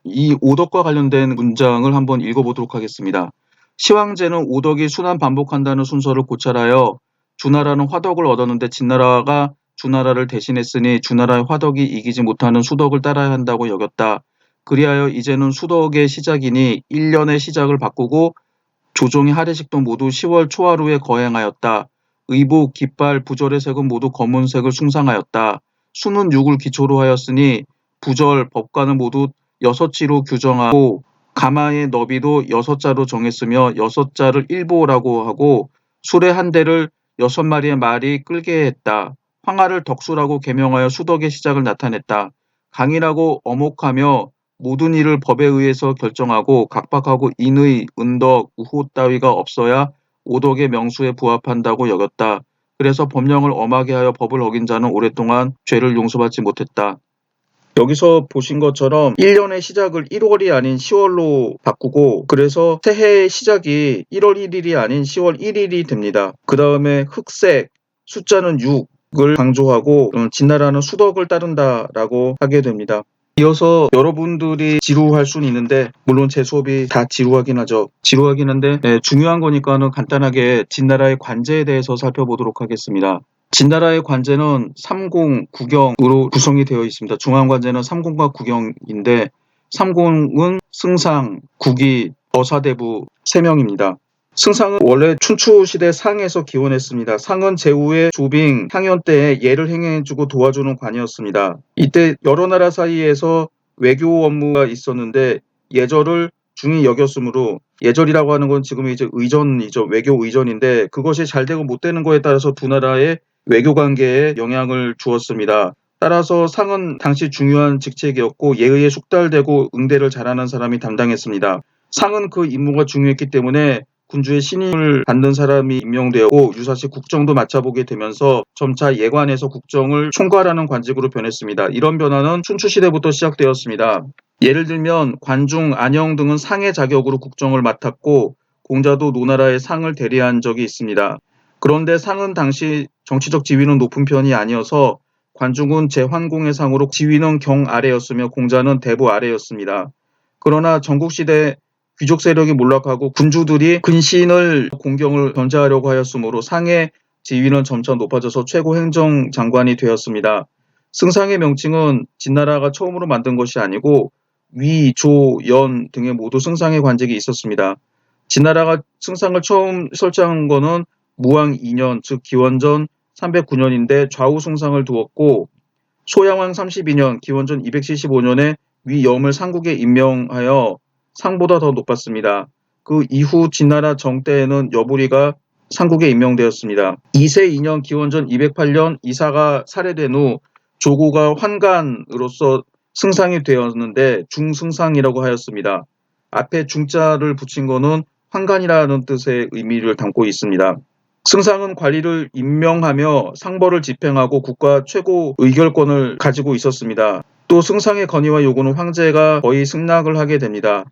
S1: 이 오덕과 관련된 문장을 한번 읽어보도록 하겠습니다. 시황제는 오덕이 순환 반복한다는 순서를 고찰하여 주나라는 화덕을 얻었는데 진나라가 주나라를 대신했으니 주나라의 화덕이 이기지 못하는 수덕을 따라야 한다고 여겼다. 그리하여 이제는 수덕의 시작이니 1년의 시작을 바꾸고 조정의 하례식도 모두 10월 초하루에 거행하였다. 의복, 깃발, 부절의 색은 모두 검은색을 숭상하였다. 수는 6을 기초로 하였으니 부절, 법관은 모두 6지로 규정하고 가마의 너비도 6자로 정했으며 6자를 일보라고 하고 수레 한 대를 6마리의 말이 끌게 했다. 황하를 덕수라고 계명하여 수덕의 시작을 나타냈다. 강이라고 어목하며 모든 일을 법에 의해서 결정하고 각박하고 인의, 은덕, 우호 따위가 없어야 오덕의 명수에 부합한다고 여겼다. 그래서 법령을 엄하게 하여 법을 어긴 자는 오랫동안 죄를 용서받지 못했다. 여기서 보신 것처럼 1년의 시작을 1월이 아닌 10월로 바꾸고 그래서 새해의 시작이 1월 1일이 아닌 10월 1일이 됩니다. 그 다음에 흑색, 숫자는 6을 강조하고 진나라는 수덕을 따른다라고 하게 됩니다. 이어서 여러분들이 지루할 수는 있는데 물론 제 수업이 다 지루하긴 하죠. 지루하긴 한데 중요한 거니까는 간단하게 진나라의 관제에 대해서 살펴보도록 하겠습니다. 진나라의 관제는 삼공구경으로 구성이 되어 있습니다. 중앙관제는 삼공과 구경인데 삼공은 승상, 국이, 어사대부 3명입니다. 승상은 원래 춘추시대 상에서 기원했습니다. 상은 제후의 조빙, 향연 때에 예를 행해주고 도와주는 관이었습니다. 이때 여러 나라 사이에서 외교 업무가 있었는데 예절을 중히 여겼으므로, 예절이라고 하는 건 지금 이제 의전이죠. 외교 의전인데 그것이 잘 되고 못 되는 거에 따라서 두 나라의 외교 관계에 영향을 주었습니다. 따라서 상은 당시 중요한 직책이었고 예의에 숙달되고 응대를 잘하는 사람이 담당했습니다. 상은 그 임무가 중요했기 때문에 군주의 신임을 받는 사람이 임명되었고 유사시 국정도 맡아보게 되면서 점차 예관에서 국정을 총괄하는 관직으로 변했습니다. 이런 변화는 춘추시대부터 시작되었습니다. 예를 들면 관중, 안영 등은 상의 자격으로 국정을 맡았고 공자도 노나라의 상을 대리한 적이 있습니다. 그런데 상은 당시 정치적 지위는 높은 편이 아니어서 관중은 제환공의 상으로 지위는 경 아래였으며 공자는 대부 아래였습니다. 그러나 전국시대 귀족 세력이 몰락하고 군주들이 근신을 공경을 견제하려고 하였으므로 상의 지위는 점차 높아져서 최고 행정장관이 되었습니다. 승상의 명칭은 진나라가 처음으로 만든 것이 아니고 위, 조, 연 등의 모두 승상의 관직이 있었습니다. 진나라가 승상을 처음 설치한 것은 무왕 2년, 즉 기원전 309년인데 좌우 승상을 두었고 소양왕 32년, 기원전 275년에 위 염을 상국에 임명하여 상보다 더 높았습니다. 그 이후 진나라 정때에는 여부리가 상국에 임명되었습니다. 이세 2년 기원전 208년 이사가 살해된 후 조고가 환관으로서 승상이 되었는데 중승상이라고 하였습니다. 앞에 중자를 붙인 것은 환관이라는 뜻의 의미를 담고 있습니다. 승상은 관리를 임명하며 상벌을 집행하고 국가 최고 의결권을 가지고 있었습니다. 또 승상의 건의와 요구는 황제가 거의 승낙을 하게 됩니다.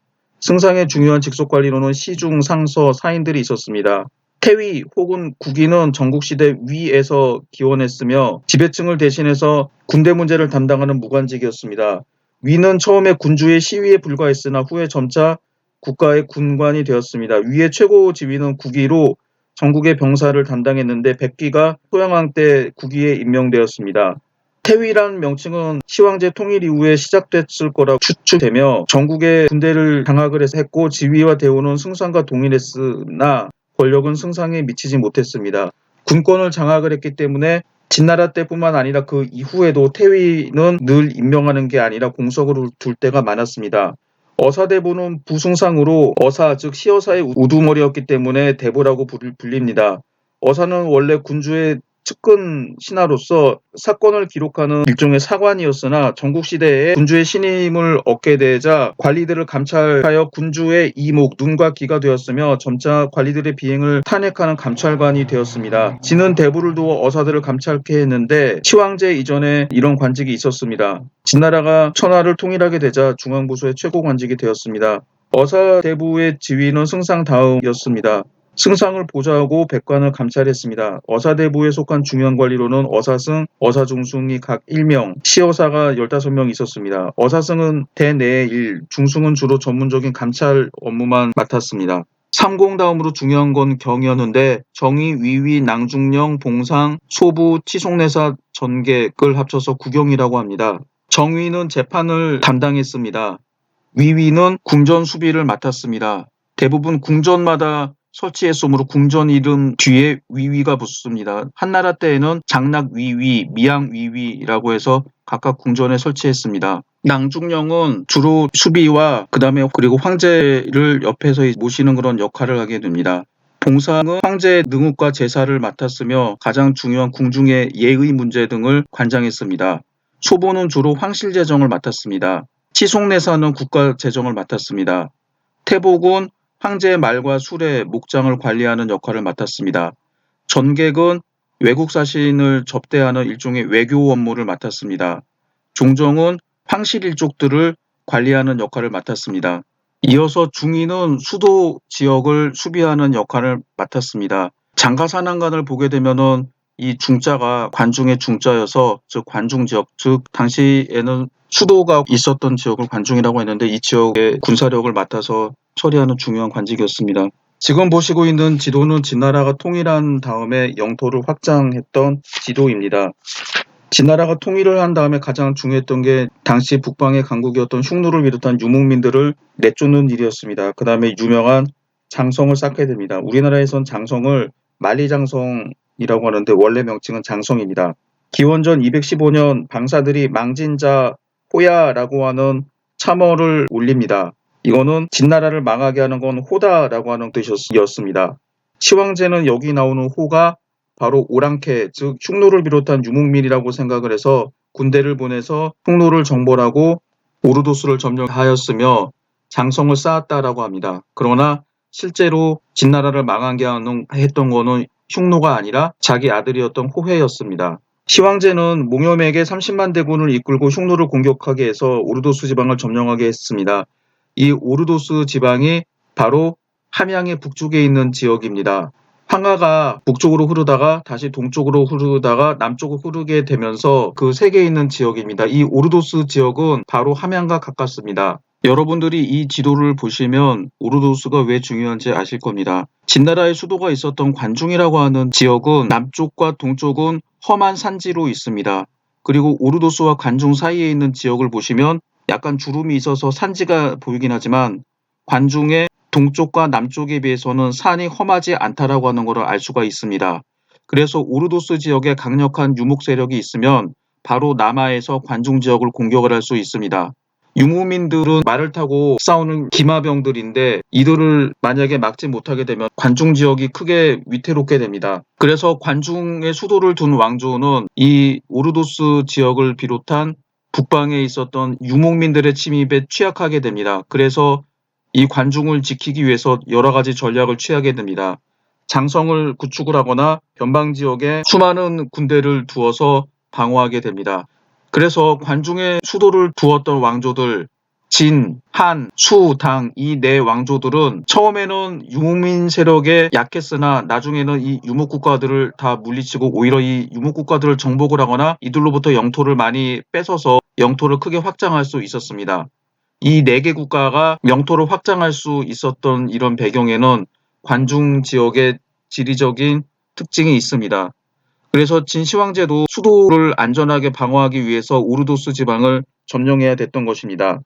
S1: 승상의 중요한 직속 관리로는 시중, 상서, 사인들이 있었습니다. 태위 혹은 국위는 전국시대 위에서 기원했으며 지배층을 대신해서 군대 문제를 담당하는 무관직이었습니다. 위는 처음에 군주의 시위에 불과했으나 후에 점차 국가의 군관이 되었습니다. 위의 최고 지위는 국위로 전국의 병사를 담당했는데 백기가 소양왕 때 국위에 임명되었습니다. 태위란 명칭은 시황제 통일 이후에 시작됐을 거라고 추측되며 전국의 군대를 장악을 했고 지위와 대우는 승상과 동일했으나 권력은 승상에 미치지 못했습니다. 군권을 장악을 했기 때문에 진나라 때뿐만 아니라 그 이후에도 태위는 늘 임명하는 게 아니라 공석으로 둘 때가 많았습니다. 어사대부는 부승상으로 어사 즉 시어사의 우두머리였기 때문에 대부라고 불립니다. 어사는 원래 군주의 측근 신하로서 사건을 기록하는 일종의 사관이었으나 전국시대에 군주의 신임을 얻게 되자 관리들을 감찰하여 군주의 이목, 눈과 귀가 되었으며 점차 관리들의 비행을 탄핵하는 감찰관이 되었습니다. 진은 대부를 두어 어사들을 감찰케 했는데 시황제 이전에 이런 관직이 있었습니다. 진나라가 천하를 통일하게 되자 중앙부서의 최고 관직이 되었습니다. 어사대부의 지위는 승상 다음이었습니다. 승상을 보좌하고 백관을 감찰했습니다. 어사대부에 속한 중요한 관리로는 어사승, 어사중승이 각 1명, 시어사가 15명 있었습니다. 어사승은 대내의 일, 중승은 주로 전문적인 감찰 업무만 맡았습니다. 삼공 다음으로 중요한 건 경이었는데 정의, 위위, 낭중령, 봉상, 소부, 치송내사, 전객을 합쳐서 구경이라고 합니다. 정위는 재판을 담당했습니다. 위위는 궁전 수비를 맡았습니다. 대부분 궁전마다 설치했으므로 궁전 이름 뒤에 위위가 붙습니다. 한나라 때에는 장락위위, 미양위위라고 해서 각각 궁전에 설치했습니다. 낭중령은 주로 수비와 그리고 황제를 옆에서 모시는 그런 역할을 하게 됩니다. 봉상은 황제의 능욱과 제사를 맡았으며 가장 중요한 궁중의 예의 문제 등을 관장했습니다. 소보는 주로 황실 재정을 맡았습니다. 치송내사는 국가 재정을 맡았습니다. 태복은 황제의 말과 술의 목장을 관리하는 역할을 맡았습니다. 전객은 외국 사신을 접대하는 일종의 외교 업무를 맡았습니다. 종정은 황실 일족들을 관리하는 역할을 맡았습니다. 이어서 중위는 수도 지역을 수비하는 역할을 맡았습니다. 장가산안관을 보게 되면은 이 중자가 관중의 중자여서 즉 관중 지역, 즉 당시에는 수도가 있었던 지역을 관중이라고 했는데 이 지역의 군사력을 맡아서 처리하는 중요한 관직이었습니다. 지금 보시고 있는 지도는 진나라가 통일한 다음에 영토를 확장했던 지도입니다. 진나라가 통일을 한 다음에 가장 중요했던 게 당시 북방의 강국이었던 흉노를 비롯한 유목민들을 내쫓는 일이었습니다. 그 다음에 유명한 장성을 쌓게 됩니다. 우리나라에선 장성을 만리장성이라고 하는데 원래 명칭은 장성입니다. 기원전 215년 방사들이 망진자 호야라고 하는 참어를 올립니다. 이거는 진나라를 망하게 하는 건 호다라고 하는 뜻이었습니다. 시황제는 여기 나오는 호가 바로 오랑캐, 즉 흉노를 비롯한 유목민이라고 생각을 해서 군대를 보내서 흉노를 정벌하고 오르도스를 점령하였으며 장성을 쌓았다라고 합니다. 그러나 실제로 진나라를 망하게 했던 거는 흉노가 아니라 자기 아들이었던 호해였습니다. 시황제는 몽염에게 30만 대군을 이끌고 흉노를 공격하게 해서 오르도스 지방을 점령하게 했습니다. 이 오르도스 지방이 바로 함양의 북쪽에 있는 지역입니다. 황하가 북쪽으로 흐르다가 다시 동쪽으로 흐르다가 남쪽으로 흐르게 되면서 그 세계에 있는 지역입니다. 이 오르도스 지역은 바로 함양과 가깝습니다. 여러분들이 이 지도를 보시면 오르도스가 왜 중요한지 아실 겁니다. 진나라의 수도가 있었던 관중이라고 하는 지역은 남쪽과 동쪽은 험한 산지로 있습니다. 그리고 오르도스와 관중 사이에 있는 지역을 보시면 약간 주름이 있어서 산지가 보이긴 하지만 관중의 동쪽과 남쪽에 비해서는 산이 험하지 않다라고 하는 것을 알 수가 있습니다. 그래서 오르도스 지역에 강력한 유목 세력이 있으면 바로 남하에서 관중 지역을 공격을 할 수 있습니다. 유목민들은 말을 타고 싸우는 기마병들인데 이들을 만약에 막지 못하게 되면 관중 지역이 크게 위태롭게 됩니다. 그래서 관중의 수도를 둔 왕조는 이 오르도스 지역을 비롯한 북방에 있었던 유목민들의 침입에 취약하게 됩니다. 그래서 이 관중을 지키기 위해서 여러 가지 전략을 취하게 됩니다. 장성을 구축을 하거나 변방 지역에 수많은 군대를 두어서 방어하게 됩니다. 그래서 관중의 수도를 두었던 왕조들 진, 한, 수, 당 이 네 왕조들은 처음에는 유목민 세력에 약했으나 나중에는 이 유목국가들을 다 물리치고 오히려 이 유목국가들을 정복을 하거나 이들로부터 영토를 많이 뺏어서 영토를 크게 확장할 수 있었습니다. 이 네 개 국가가 영토를 확장할 수 있었던 이런 배경에는 관중 지역의 지리적인 특징이 있습니다. 그래서 진시황제도 수도를 안전하게 방어하기 위해서 오르도스 지방을 점령해야 됐던 것입니다.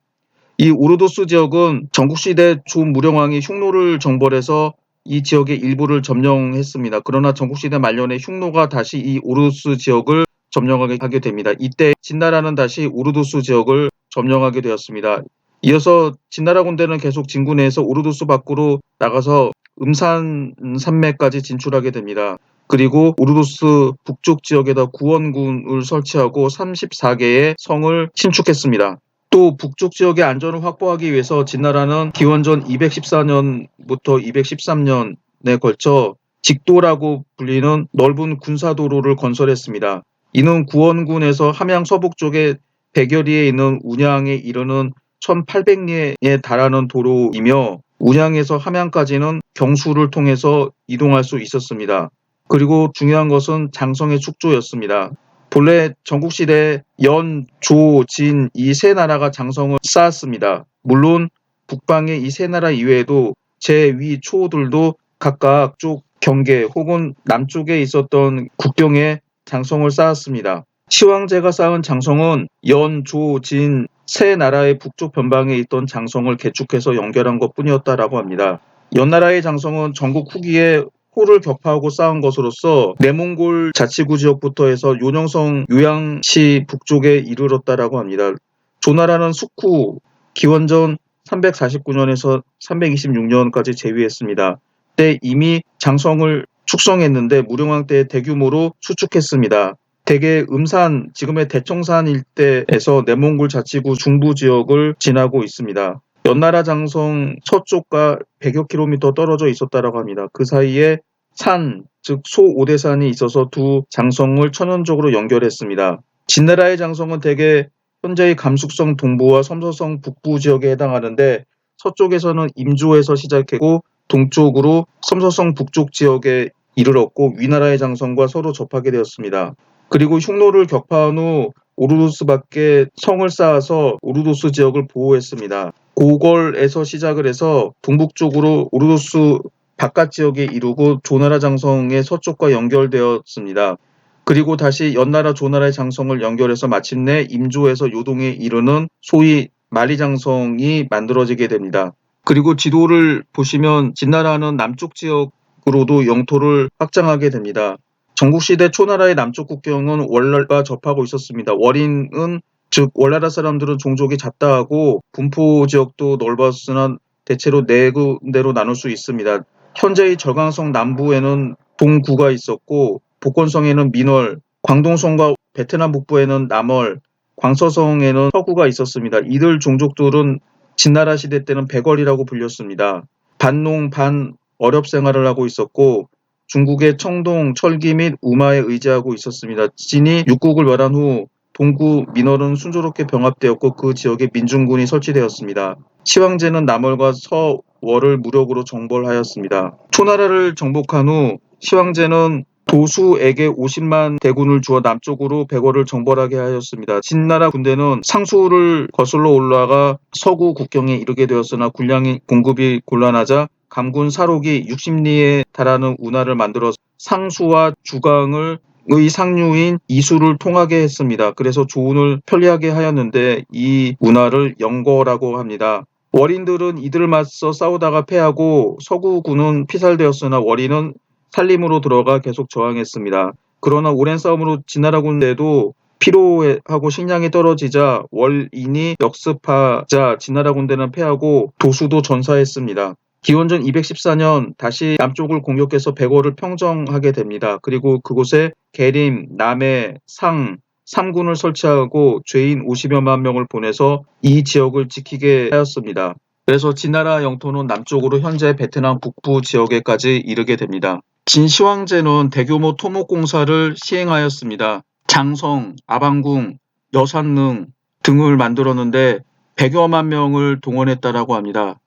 S1: 이 오르도스 지역은 전국시대 조무령왕이 흉노를 정벌해서 이 지역의 일부를 점령했습니다. 그러나 전국시대 말년에 흉노가 다시 이 오르도스 지역을 점령하게 됩니다. 이때 진나라는 다시 오르도스 지역을 점령하게 되었습니다. 이어서 진나라 군대는 계속 진군해서 오르도스 밖으로 나가서 음산 산맥까지 진출하게 됩니다. 그리고 오르도스 북쪽 지역에다 구원군을 설치하고 34개의 성을 신축했습니다. 또 북쪽 지역의 안전을 확보하기 위해서 진나라는 기원전 214년부터 213년에 걸쳐 직도라고 불리는 넓은 군사도로를 건설했습니다. 이는 구원군에서 함양 서북쪽에 백여리에 있는 운양에 이르는 1800리에 달하는 도로이며 운양에서 함양까지는 경수를 통해서 이동할 수 있었습니다. 그리고 중요한 것은 장성의 축조였습니다. 본래 전국시대 연, 조, 진 이 세 나라가 장성을 쌓았습니다. 물론 북방의 이 세 나라 이외에도 제-위, 초들도 각각 쪽 경계 혹은 남쪽에 있었던 국경에 장성을 쌓았습니다. 시황제가 쌓은 장성은 연, 조, 진 세 나라의 북쪽 변방에 있던 장성을 개축해서 연결한 것뿐이었다라고 합니다. 연나라의 장성은 전국 후기에 호를 격파하고 쌓은 것으로서 내몽골 자치구 지역부터 해서 요령성 요양시 북쪽에 이르렀다라고 합니다. 조나라는 숙후 기원전 349년에서 326년까지 재위했습니다. 그때 이미 장성을 축성했는데 무령왕 때 대규모로 수축했습니다. 대개 음산, 지금의 대청산 일대에서 내몽골 자치구 중부 지역을 지나고 있습니다. 연나라 장성 서쪽과 100여 킬로미터 떨어져 있었다라고 합니다. 그 사이에 산, 즉 소오대산이 있어서 두 장성을 천연적으로 연결했습니다. 진나라의 장성은 대개 현재의 감숙성 동부와 섬서성 북부 지역에 해당하는데 서쪽에서는 임조에서 시작했고 동쪽으로 섬서성 북쪽 지역에 이르렀고 위나라의 장성과 서로 접하게 되었습니다. 그리고 흉노를 격파한 후 오르도스 밖에 성을 쌓아서 오르도스 지역을 보호했습니다. 고걸에서 시작을 해서 동북쪽으로 오르도스 바깥 지역에 이르고 조나라 장성의 서쪽과 연결되었습니다. 그리고 다시 연나라 조나라의 장성을 연결해서 마침내 임조에서 요동에 이르는 소위 만리장성이 만들어지게 됩니다. 그리고 지도를 보시면 진나라는 남쪽 지역으로도 영토를 확장하게 됩니다. 전국시대 초나라의 남쪽 국경은 월나라가 접하고 있었습니다. 월인은 즉 월나라 사람들은 종족이 잡다하고 분포 지역도 넓었으나 대체로 네 군데로 나눌 수 있습니다. 현재의 절강성 남부에는 동구가 있었고 복건성에는 민월, 광동성과 베트남 북부에는 남월, 광서성에는 서구가 있었습니다. 이들 종족들은 진나라 시대 때는 백월이라고 불렸습니다. 반농 반 어렵 생활을 하고 있었고 중국의 청동, 철기 및 우마에 의지하고 있었습니다. 진이 육국을 멸한 후 동구 민월은 순조롭게 병합되었고 그 지역에 민중군이 설치되었습니다. 시황제는 남월과 서월을 무력으로 정벌하였습니다. 초나라를 정복한 후 시황제는 도수에게 50만 대군을 주어 남쪽으로 백월을 정벌하게 하였습니다. 진나라 군대는 상수를 거슬러 올라가 서구 국경에 이르게 되었으나 군량이 공급이 곤란하자 감군 사록이 60리에 달하는 운하를 만들어 상수와 주강을 의 상류인 이수를 통하게 했습니다. 그래서 조운을 편리하게 하였는데 이 운하를 영거라고 합니다. 월인들은 이들을 맞서 싸우다가 패하고 서구군은 피살되었으나 월인은 살림으로 들어가 계속 저항했습니다. 그러나 오랜 싸움으로 진나라 군대도 피로하고 식량이 떨어지자 월인이 역습하자 진나라 군대는 패하고 도수도 전사했습니다. 기원전 214년 다시 남쪽을 공격해서 백월을 평정하게 됩니다. 그리고 그곳에 계림, 남해, 상, 3군을 설치하고 죄인 50여만 명을 보내서 이 지역을 지키게 하였습니다. 그래서 진나라 영토는 남쪽으로 현재 베트남 북부 지역에까지 이르게 됩니다. 진시황제는 대규모 토목공사를 시행하였습니다. 장성, 아방궁, 여산릉 등을 만들었는데 100여만 명을 동원했다라고 합니다.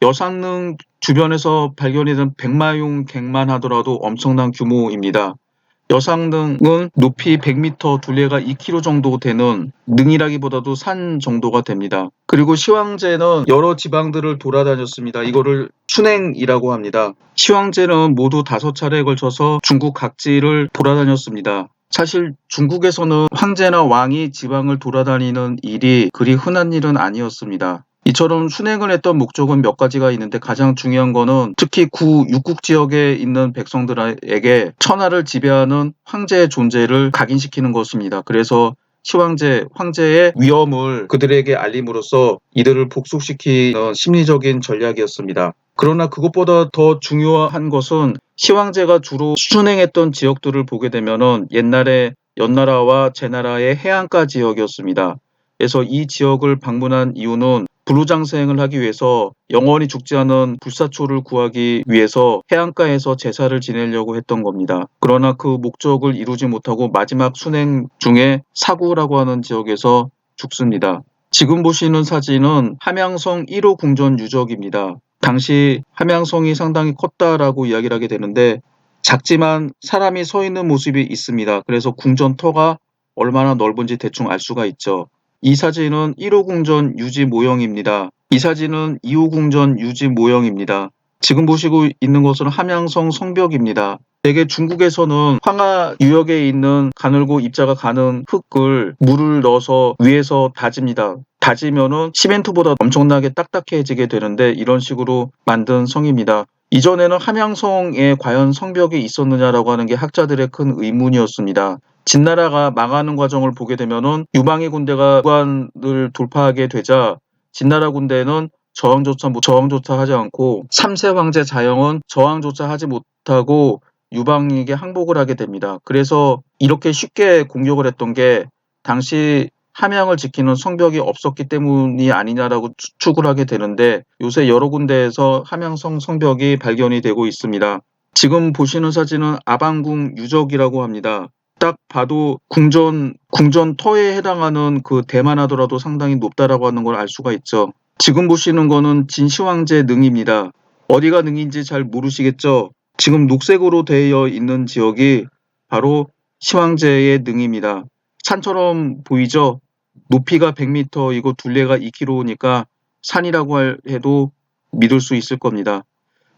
S1: 여산릉 주변에서 발견이 된 백마용 갱만 하더라도 엄청난 규모입니다. 여산릉은 높이 100m, 둘레가 2km 정도 되는 능이라기보다도 산 정도가 됩니다. 그리고 시황제는 여러 지방들을 돌아다녔습니다. 이거를 순행이라고 합니다. 시황제는 모두 5차례에 걸쳐서 중국 각지를 돌아다녔습니다. 사실 중국에서는 황제나 왕이 지방을 돌아다니는 일이 그리 흔한 일은 아니었습니다. 이처럼 순행을 했던 목적은 몇 가지가 있는데 가장 중요한 거는 특히 육국 지역에 있는 백성들에게 천하를 지배하는 황제의 존재를 각인시키는 것입니다. 그래서 시황제, 황제의 위엄을 그들에게 알림으로써 이들을 복속시키는 심리적인 전략이었습니다. 그러나 그것보다 더 중요한 것은 시황제가 주로 순행했던 지역들을 보게 되면은 옛날에 연나라와 제나라의 해안가 지역이었습니다. 그래서 이 지역을 방문한 이유는 불후장생을 하기 위해서 영원히 죽지 않은 불사초를 구하기 위해서 해안가에서 제사를 지내려고 했던 겁니다. 그러나 그 목적을 이루지 못하고 마지막 순행 중에 사구라고 하는 지역에서 죽습니다. 지금 보시는 사진은 함양성 1호 궁전 유적입니다. 당시 함양성이 상당히 컸다라고 이야기를 하게 되는데 작지만 사람이 서 있는 모습이 있습니다. 그래서 궁전터가 얼마나 넓은지 대충 알 수가 있죠. 이 사진은 1호 궁전 유지 모형입니다. 이 사진은 2호 궁전 유지 모형입니다. 지금 보시고 있는 것은 함양성 성벽입니다. 대개 중국에서는 황하 유역에 있는 가늘고 입자가 가는 흙을 물을 넣어서 위에서 다집니다. 다지면은 시멘트보다 엄청나게 딱딱해지게 되는데 이런 식으로 만든 성입니다. 이전에는 함양성에 과연 성벽이 있었느냐라고 하는 게 학자들의 큰 의문이었습니다. 진나라가 망하는 과정을 보게 되면은 유방의 군대가 후관을 돌파하게 되자 진나라 군대는 저항조차 하지 않고 3세 황제 자영은 저항조차 하지 못하고 유방에게 항복을 하게 됩니다. 그래서 이렇게 쉽게 공격을 했던 게 당시 함양을 지키는 성벽이 없었기 때문이 아니냐라고 추측을 하게 되는데 요새 여러 군데에서 함양성 성벽이 발견이 되고 있습니다. 지금 보시는 사진은 아방궁 유적이라고 합니다. 딱 봐도 궁전터에 해당하는 그 대만 하더라도 상당히 높다라고 하는 걸 알 수가 있죠. 지금 보시는 거는 진시황제 능입니다. 어디가 능인지 잘 모르시겠죠? 지금 녹색으로 되어 있는 지역이 바로 시황제의 능입니다. 산처럼 보이죠? 높이가 100m이고 둘레가 2km니까 산이라고 해도 믿을 수 있을 겁니다.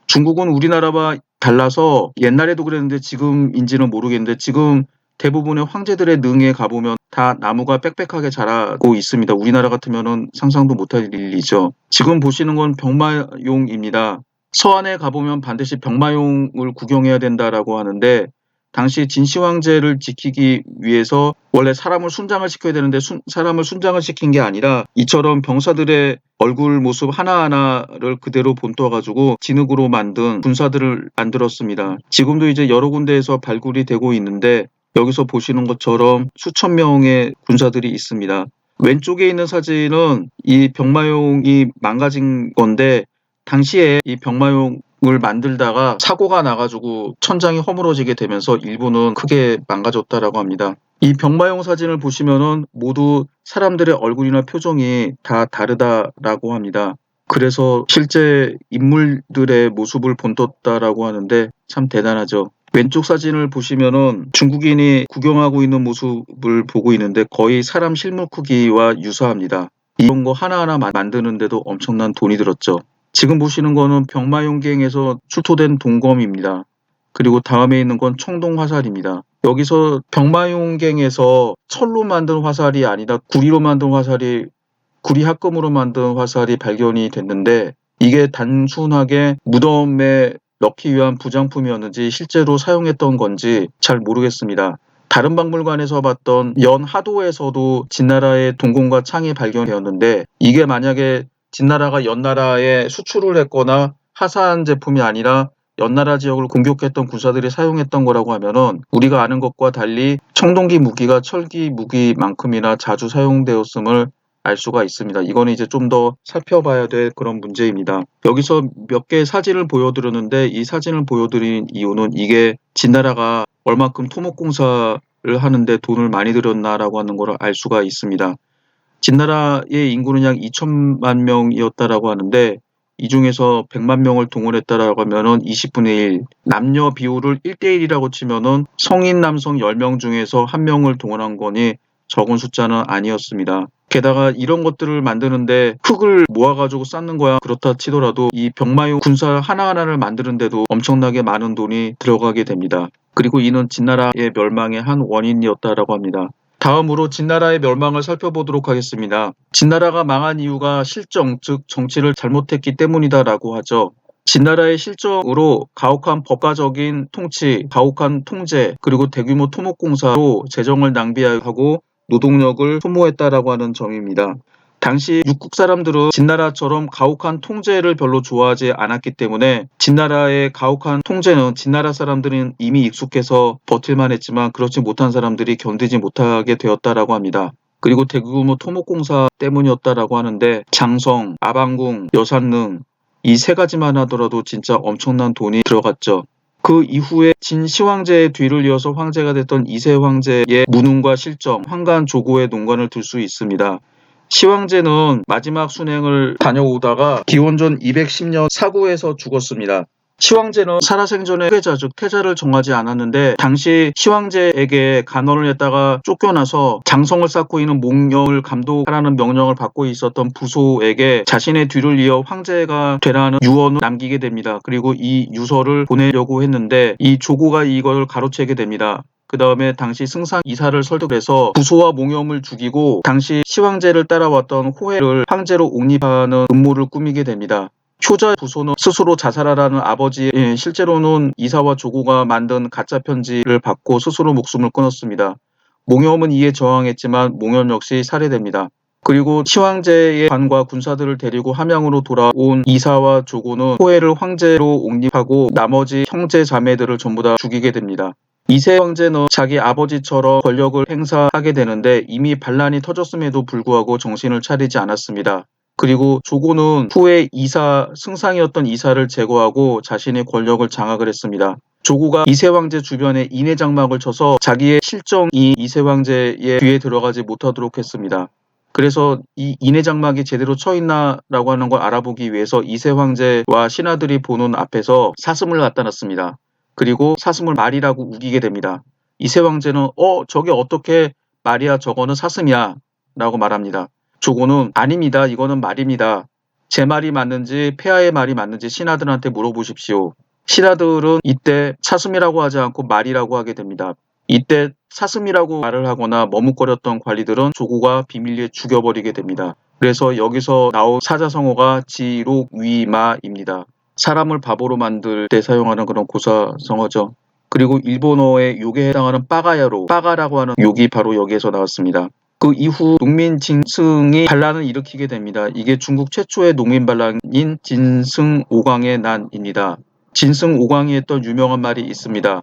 S1: 중국은 우리나라와 달라서 옛날에도 그랬는데 지금인지는 모르겠는데 지금 대부분의 황제들의 능에 가보면 다 나무가 빽빽하게 자라고 있습니다. 우리나라 같으면은 상상도 못할 일이죠. 지금 보시는 건 병마용입니다. 서안에 가보면 반드시 병마용을 구경해야 된다라고 하는데 당시 진시 황제를 지키기 위해서 원래 사람을 순장을 시켜야 되는데 사람을 순장을 시킨 게 아니라 이처럼 병사들의 얼굴 모습 하나하나를 그대로 본떠가지고 진흙으로 만든 군사들을 만들었습니다. 지금도 이제 여러 군데에서 발굴이 되고 있는데 여기서 보시는 것처럼 수천 명의 군사들이 있습니다. 왼쪽에 있는 사진은 이 병마용이 망가진 건데 당시에 이 병마용을 만들다가 사고가 나가지고 천장이 허물어지게 되면서 일부는 크게 망가졌다라고 합니다. 이 병마용 사진을 보시면은 모두 사람들의 얼굴이나 표정이 다 다르다라고 합니다. 그래서 실제 인물들의 모습을 본떴다라고 하는데 참 대단하죠. 왼쪽 사진을 보시면은 중국인이 구경하고 있는 모습을 보고 있는데 거의 사람 실물 크기와 유사합니다. 이런 거 하나하나 만드는데도 엄청난 돈이 들었죠. 지금 보시는 거는 병마용갱에서 출토된 동검입니다. 그리고 다음에 있는 건 청동 화살입니다. 여기서 병마용갱에서 철로 만든 화살이 아니라 구리로 만든 화살이 구리 합금으로 만든 화살이 발견이 됐는데 이게 단순하게 무덤에 넣기 위한 부장품이었는지 실제로 사용했던 건지 잘 모르겠습니다. 다른 박물관에서 봤던 연하도에서도 진나라의 동공과 창이 발견되었는데 이게 만약에 진나라가 연나라에 수출을 했거나 하사한 제품이 아니라 연나라 지역을 공격했던 군사들이 사용했던 거라고 하면은 우리가 아는 것과 달리 청동기 무기가 철기 무기만큼이나 자주 사용되었음을 알 수가 있습니다. 이거는 이제 좀 더 살펴봐야 될 그런 문제입니다. 여기서 몇 개의 사진을 보여드렸는데 이 사진을 보여드린 이유는 이게 진나라가 얼마큼 토목공사를 하는데 돈을 많이 들였나라고 하는 걸 알 수가 있습니다. 진나라의 인구는 약 2천만 명이었다라고 하는데 이 중에서 100만 명을 동원했다라고 하면은 20분의 1, 남녀 비율을 1대1이라고 치면은 성인 남성 10명 중에서 1명을 동원한 거니 적은 숫자는 아니었습니다. 게다가 이런 것들을 만드는데 흙을 모아가지고 쌓는 거야 그렇다 치더라도 이 병마용 군사 하나하나를 만드는데도 엄청나게 많은 돈이 들어가게 됩니다. 그리고 이는 진나라의 멸망의 한 원인이었다라고 합니다. 다음으로 진나라의 멸망을 살펴보도록 하겠습니다. 진나라가 망한 이유가 실정, 즉 정치를 잘못했기 때문이다라고 하죠. 진나라의 실정으로 가혹한 법가적인 통치, 가혹한 통제, 그리고 대규모 토목공사로 재정을 낭비하고 노동력을 소모했다라고 하는 점입니다. 당시 육국 사람들은 진나라처럼 가혹한 통제를 별로 좋아하지 않았기 때문에 진나라의 가혹한 통제는 진나라 사람들은 이미 익숙해서 버틸만 했지만 그렇지 못한 사람들이 견디지 못하게 되었다라고 합니다. 그리고 대규모 토목공사 때문이었다라고 하는데 장성, 아방궁, 여산릉 이 세 가지만 하더라도 진짜 엄청난 돈이 들어갔죠. 그 이후에 진시황제의 뒤를 이어서 황제가 됐던 이세 황제의 무능과 실정, 황간 조고의 농간을 들 수 있습니다. 시황제는 마지막 순행을 다녀오다가 기원전 210년 사고에서 죽었습니다. 시황제는 살아생전에 퇴자 즉 태자를 정하지 않았는데 당시 시황제에게 간언을 했다가 쫓겨나서 장성을 쌓고 있는 몽영을 감독하라는 명령을 받고 있었던 부소에게 자신의 뒤를 이어 황제가 되라는 유언을 남기게 됩니다. 그리고 이 유서를 보내려고 했는데 이 조고가 이걸 가로채게 됩니다. 그 다음에 당시 승상 이사를 설득해서 부소와 몽염을 죽이고 당시 시황제를 따라왔던 호해를 황제로 옹립하는 음모를 꾸미게 됩니다. 효자 부소는 스스로 자살하라는 아버지의 실제로는 이사와 조고가 만든 가짜 편지를 받고 스스로 목숨을 끊었습니다. 몽염은 이에 저항했지만 몽염 역시 살해됩니다. 그리고 시황제의 관과 군사들을 데리고 함양으로 돌아온 이사와 조고는 호해를 황제로 옹립하고 나머지 형제 자매들을 전부 다 죽이게 됩니다. 이세 황제는 자기 아버지처럼 권력을 행사하게 되는데 이미 반란이 터졌음에도 불구하고 정신을 차리지 않았습니다. 그리고 조고는 후에 승상이었던 이사를 제거하고 자신의 권력을 장악을 했습니다. 조고가 이세 황제 주변에 인해 장막을 쳐서 자기의 실정이 이세 황제의 귀에 들어가지 못하도록 했습니다. 그래서 이 인해 장막이 제대로 쳐 있나라고 하는 걸 알아보기 위해서 이세 황제와 신하들이 보는 앞에서 사슴을 갖다 놨습니다. 그리고 사슴을 말이라고 우기게 됩니다. 이세 황제는 저게 어떻게 말이야 저거는 사슴이야 라고 말합니다. 조고는 아닙니다. 이거는 말입니다. 제 말이 맞는지 폐하의 말이 맞는지 신하들한테 물어보십시오. 신하들은 이때 사슴이라고 하지 않고 말이라고 하게 됩니다. 이때 사슴이라고 말을 하거나 머뭇거렸던 관리들은 조고가 비밀리에 죽여버리게 됩니다. 그래서 여기서 나온 사자성어가 지록위마입니다. 사람을 바보로 만들 때 사용하는 그런 고사성어죠. 그리고 일본어의 욕에 해당하는 빠가야로, 빠가라고 하는 욕이 바로 여기에서 나왔습니다. 그 이후 농민 진승이 반란을 일으키게 됩니다. 이게 중국 최초의 농민 반란인 진승오광의 난입니다. 진승오광이 했던 유명한 말이 있습니다.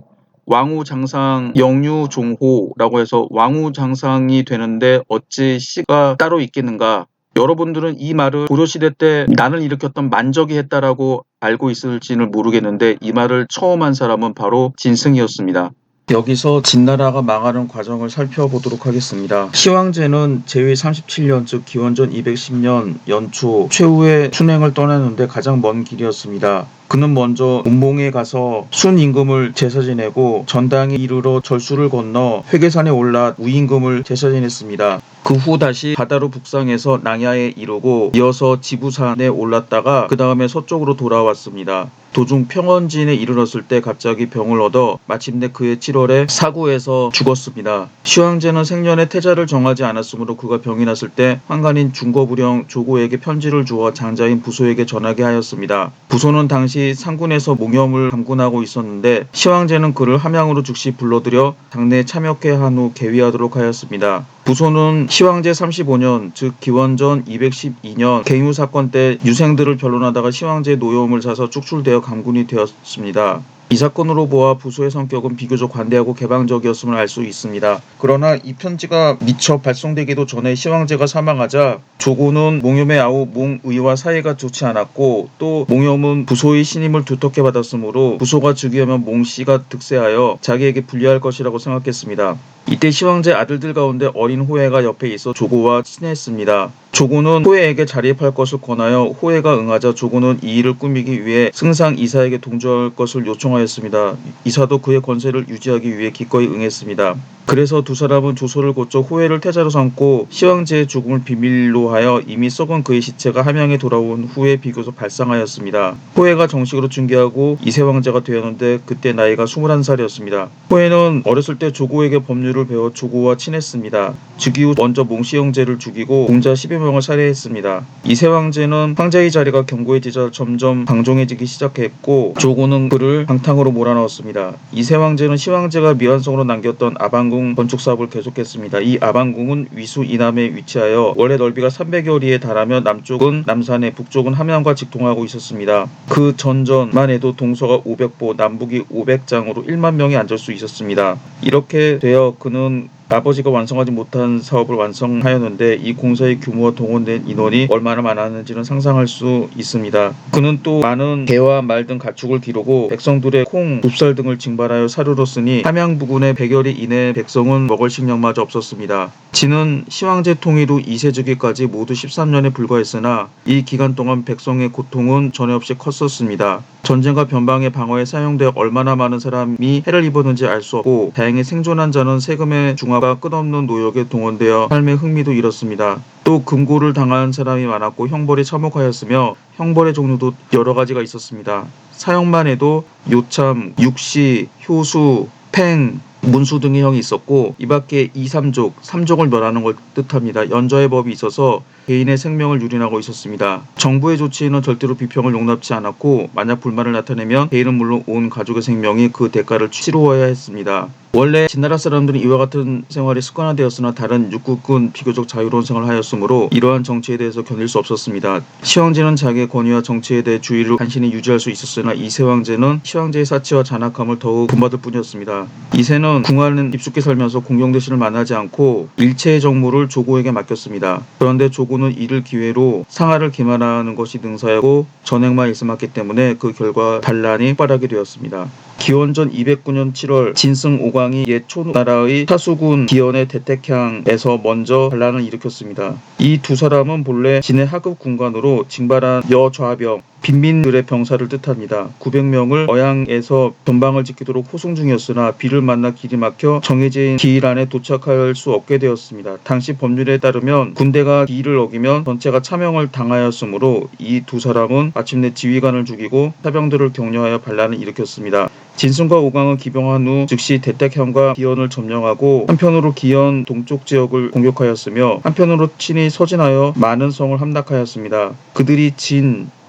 S1: 왕우장상 영유종호라고 해서 왕우장상이 되는데 어찌 씨가 따로 있겠는가. 여러분들은 이 말을 고려시대 때 난을 일으켰던 만적이 했다라고 알고 있을지는 모르겠는데 이 말을 처음 한 사람은 바로 진승이었습니다. 여기서 진나라가 망하는 과정을 살펴보도록 하겠습니다. 시황제는 제위 37년 즉 기원전 210년 연초 최후의 순행을 떠나는데 가장 먼 길이었습니다. 그는 먼저 운봉에 가서 순임금을 제사 지내고 전당에 이르러 절수를 건너 회계산에 올라 우임금을 제사 지냈습니다. 그 후 다시 바다로 북상해서 낭야에 이르고 이어서 지부산에 올랐다가 그 다음에 서쪽으로 돌아왔습니다. 도중 평원진에 이르렀을 때 갑자기 병을 얻어 마침내 그해 7월에 사구에서 죽었습니다. 시황제는 생년에 태자를 정하지 않았으므로 그가 병이 났을 때 환관인 중거부령 조고에게 편지를 주어 장자인 부소에게 전하게 하였습니다. 부소는 당시 상군에서 몽염을 감군하고 있었는데 시황제는 그를 함양으로 즉시 불러들여 당내에 참여케 한 후 계위하도록 하였습니다. 부소는 시황제 35년 즉 기원전 212년 갱유 사건 때 유생들을 변론하다가 시황제의 노여움을 사서 축출되어 감군이 되었습니다. 이 사건으로 보아 부소의 성격은 비교적 관대하고 개방적이었음을 알 수 있습니다. 그러나 이 편지가 미처 발송되기도 전에 시황제가 사망하자 조고는 몽염의 아우 몽의와 사이가 좋지 않았고 또 몽염은 부소의 신임을 두텁게 받았으므로 부소가 즉위하면 몽씨가 득세하여 자기에게 불리할 것이라고 생각했습니다. 이때 시황제 아들들 가운데 어린 호해가 옆에 있어 조고와 친했습니다. 조고는 호해에게 자립할 것을 권하여 호해가 응하자 조고는 이 일을 꾸미기 위해 승상 이사에게 동조할 것을 요청하였습니다. 이사도 그의 권세를 유지하기 위해 기꺼이 응했습니다. 그래서 두 사람은 조소를 고쳐 호해를 태자로 삼고 시황제의 죽음을 비밀로 하여 이미 썩은 그의 시체가 함양에 돌아온 후에 비교적 발상하였습니다. 호해가 정식으로 중계하고 이세왕제가 되었는데 그때 나이가 21살이었습니다. 호해는 어렸을 때 조고에게 법률을 배워 조고와 친했습니다. 즉위 후 먼저 몽씨 형제를 죽이고 공자 12명을 살해했습니다. 이세왕제는 황제의 자리가 견고해지자 점점 방종해지기 시작했고 조고는 그를 방탕으로 몰아넣었습니다. 이세왕제는 시황제가 미완성으로 남겼던 아방궁 건축 사업을 계속했습니다. 이 아방궁은 위수 이남에 위치하여 원래 넓이가 300여 리에 달하며 남쪽은 남산에 북쪽은 함양과 직통하고 있었습니다. 그 전전만 해도 동서가 500보 남북이 500장으로 1만 명이 앉을 수 있었습니다. 이렇게 되어 그는 아버지가 완성하지 못한 사업을 완성하였는데 이 공사의 규모와 동원된 인원이 얼마나 많았는지는 상상할 수 있습니다. 그는 또 많은 개와 말 등 가축을 기르고 백성들의 콩, 좁쌀 등을 징발하여 사료로 쓰니 함양 부근의 100여 리 이내 백성은 먹을 식량마저 없었습니다. 진은 시황제 통일 후 2세 즉위까지 모두 13년에 불과했으나 이 기간 동안 백성의 고통은 전에 없이 컸었습니다. 전쟁과 변방의 방어에 사용되어 얼마나 많은 사람이 해를 입었는지 알 수 없고 다행히 생존한 자는 세금의 중화가 끝없는 노역에 동원되어 삶의 흥미도 잃었습니다. 또 금고를 당한 사람이 많았고 형벌이 참혹하였으며 형벌의 종류도 여러 가지가 있었습니다. 사형만 해도 요참, 육시, 효수, 팽, 문수 등의 형이 있었고 이 밖에 2, 3족, 3족을 멸하는 걸 뜻합니다. 연좌의 법이 있어서 개인의 생명을 유린하고 있었습니다. 정부의 조치에는 절대로 비평을 용납치 않았고 만약 불만을 나타내면 개인은 물론 온 가족의 생명이 그 대가를 치루어야 했습니다. 원래 진나라 사람들은 이와 같은 생활이 습관화되었으나 다른 육국은 비교적 자유로운 생활을 하였으므로 이러한 정치에 대해서 견딜 수 없었습니다. 시황제는 자기의 권위와 정치에 대해 주의를 간신히 유지할 수 있었으나 이세왕제는 시황제의 사치와 잔악함을 더욱 본받을 뿐이었습니다. 이세는 궁하는 깊숙이 살면서 공경대신을 만나지 않고 일체의 정무를 조고에게 맡겼습니다. 그런데 조고는 이를 기회로 상하를 기만하는 것이 능사였고 전횡만 일삼았기 때문에 그 결과 반란이 폭발하게 되었습니다. 기원전 209년 7월 진승 오광이 옛 초나라의 사수군 기현의 대택향에서 먼저 반란을 일으켰습니다. 이 두 사람은 본래 진의 하급 군관으로 징발한 여좌병 빈민들의 병사를 뜻합니다. 900명을 어양에서 변방을 지키도록 호송 중이었으나 비를 만나 길이 막혀 정해진 기일 안에 도착할 수 없게 되었습니다. 당시 법률에 따르면 군대가 기일을 어기면 전체가 차명을 당하였으므로 이 두 사람은 마침내 지휘관을 죽이고 사병들을 격려하여 반란을 일으켰습니다. 진승과 오광은 기병한 후 즉시 대택현과 기현을 점령하고 한편으로 기현 동쪽 지역을 공격하였으며 한편으로 친히 서진하여 많은 성을 함락하였습니다. 그들이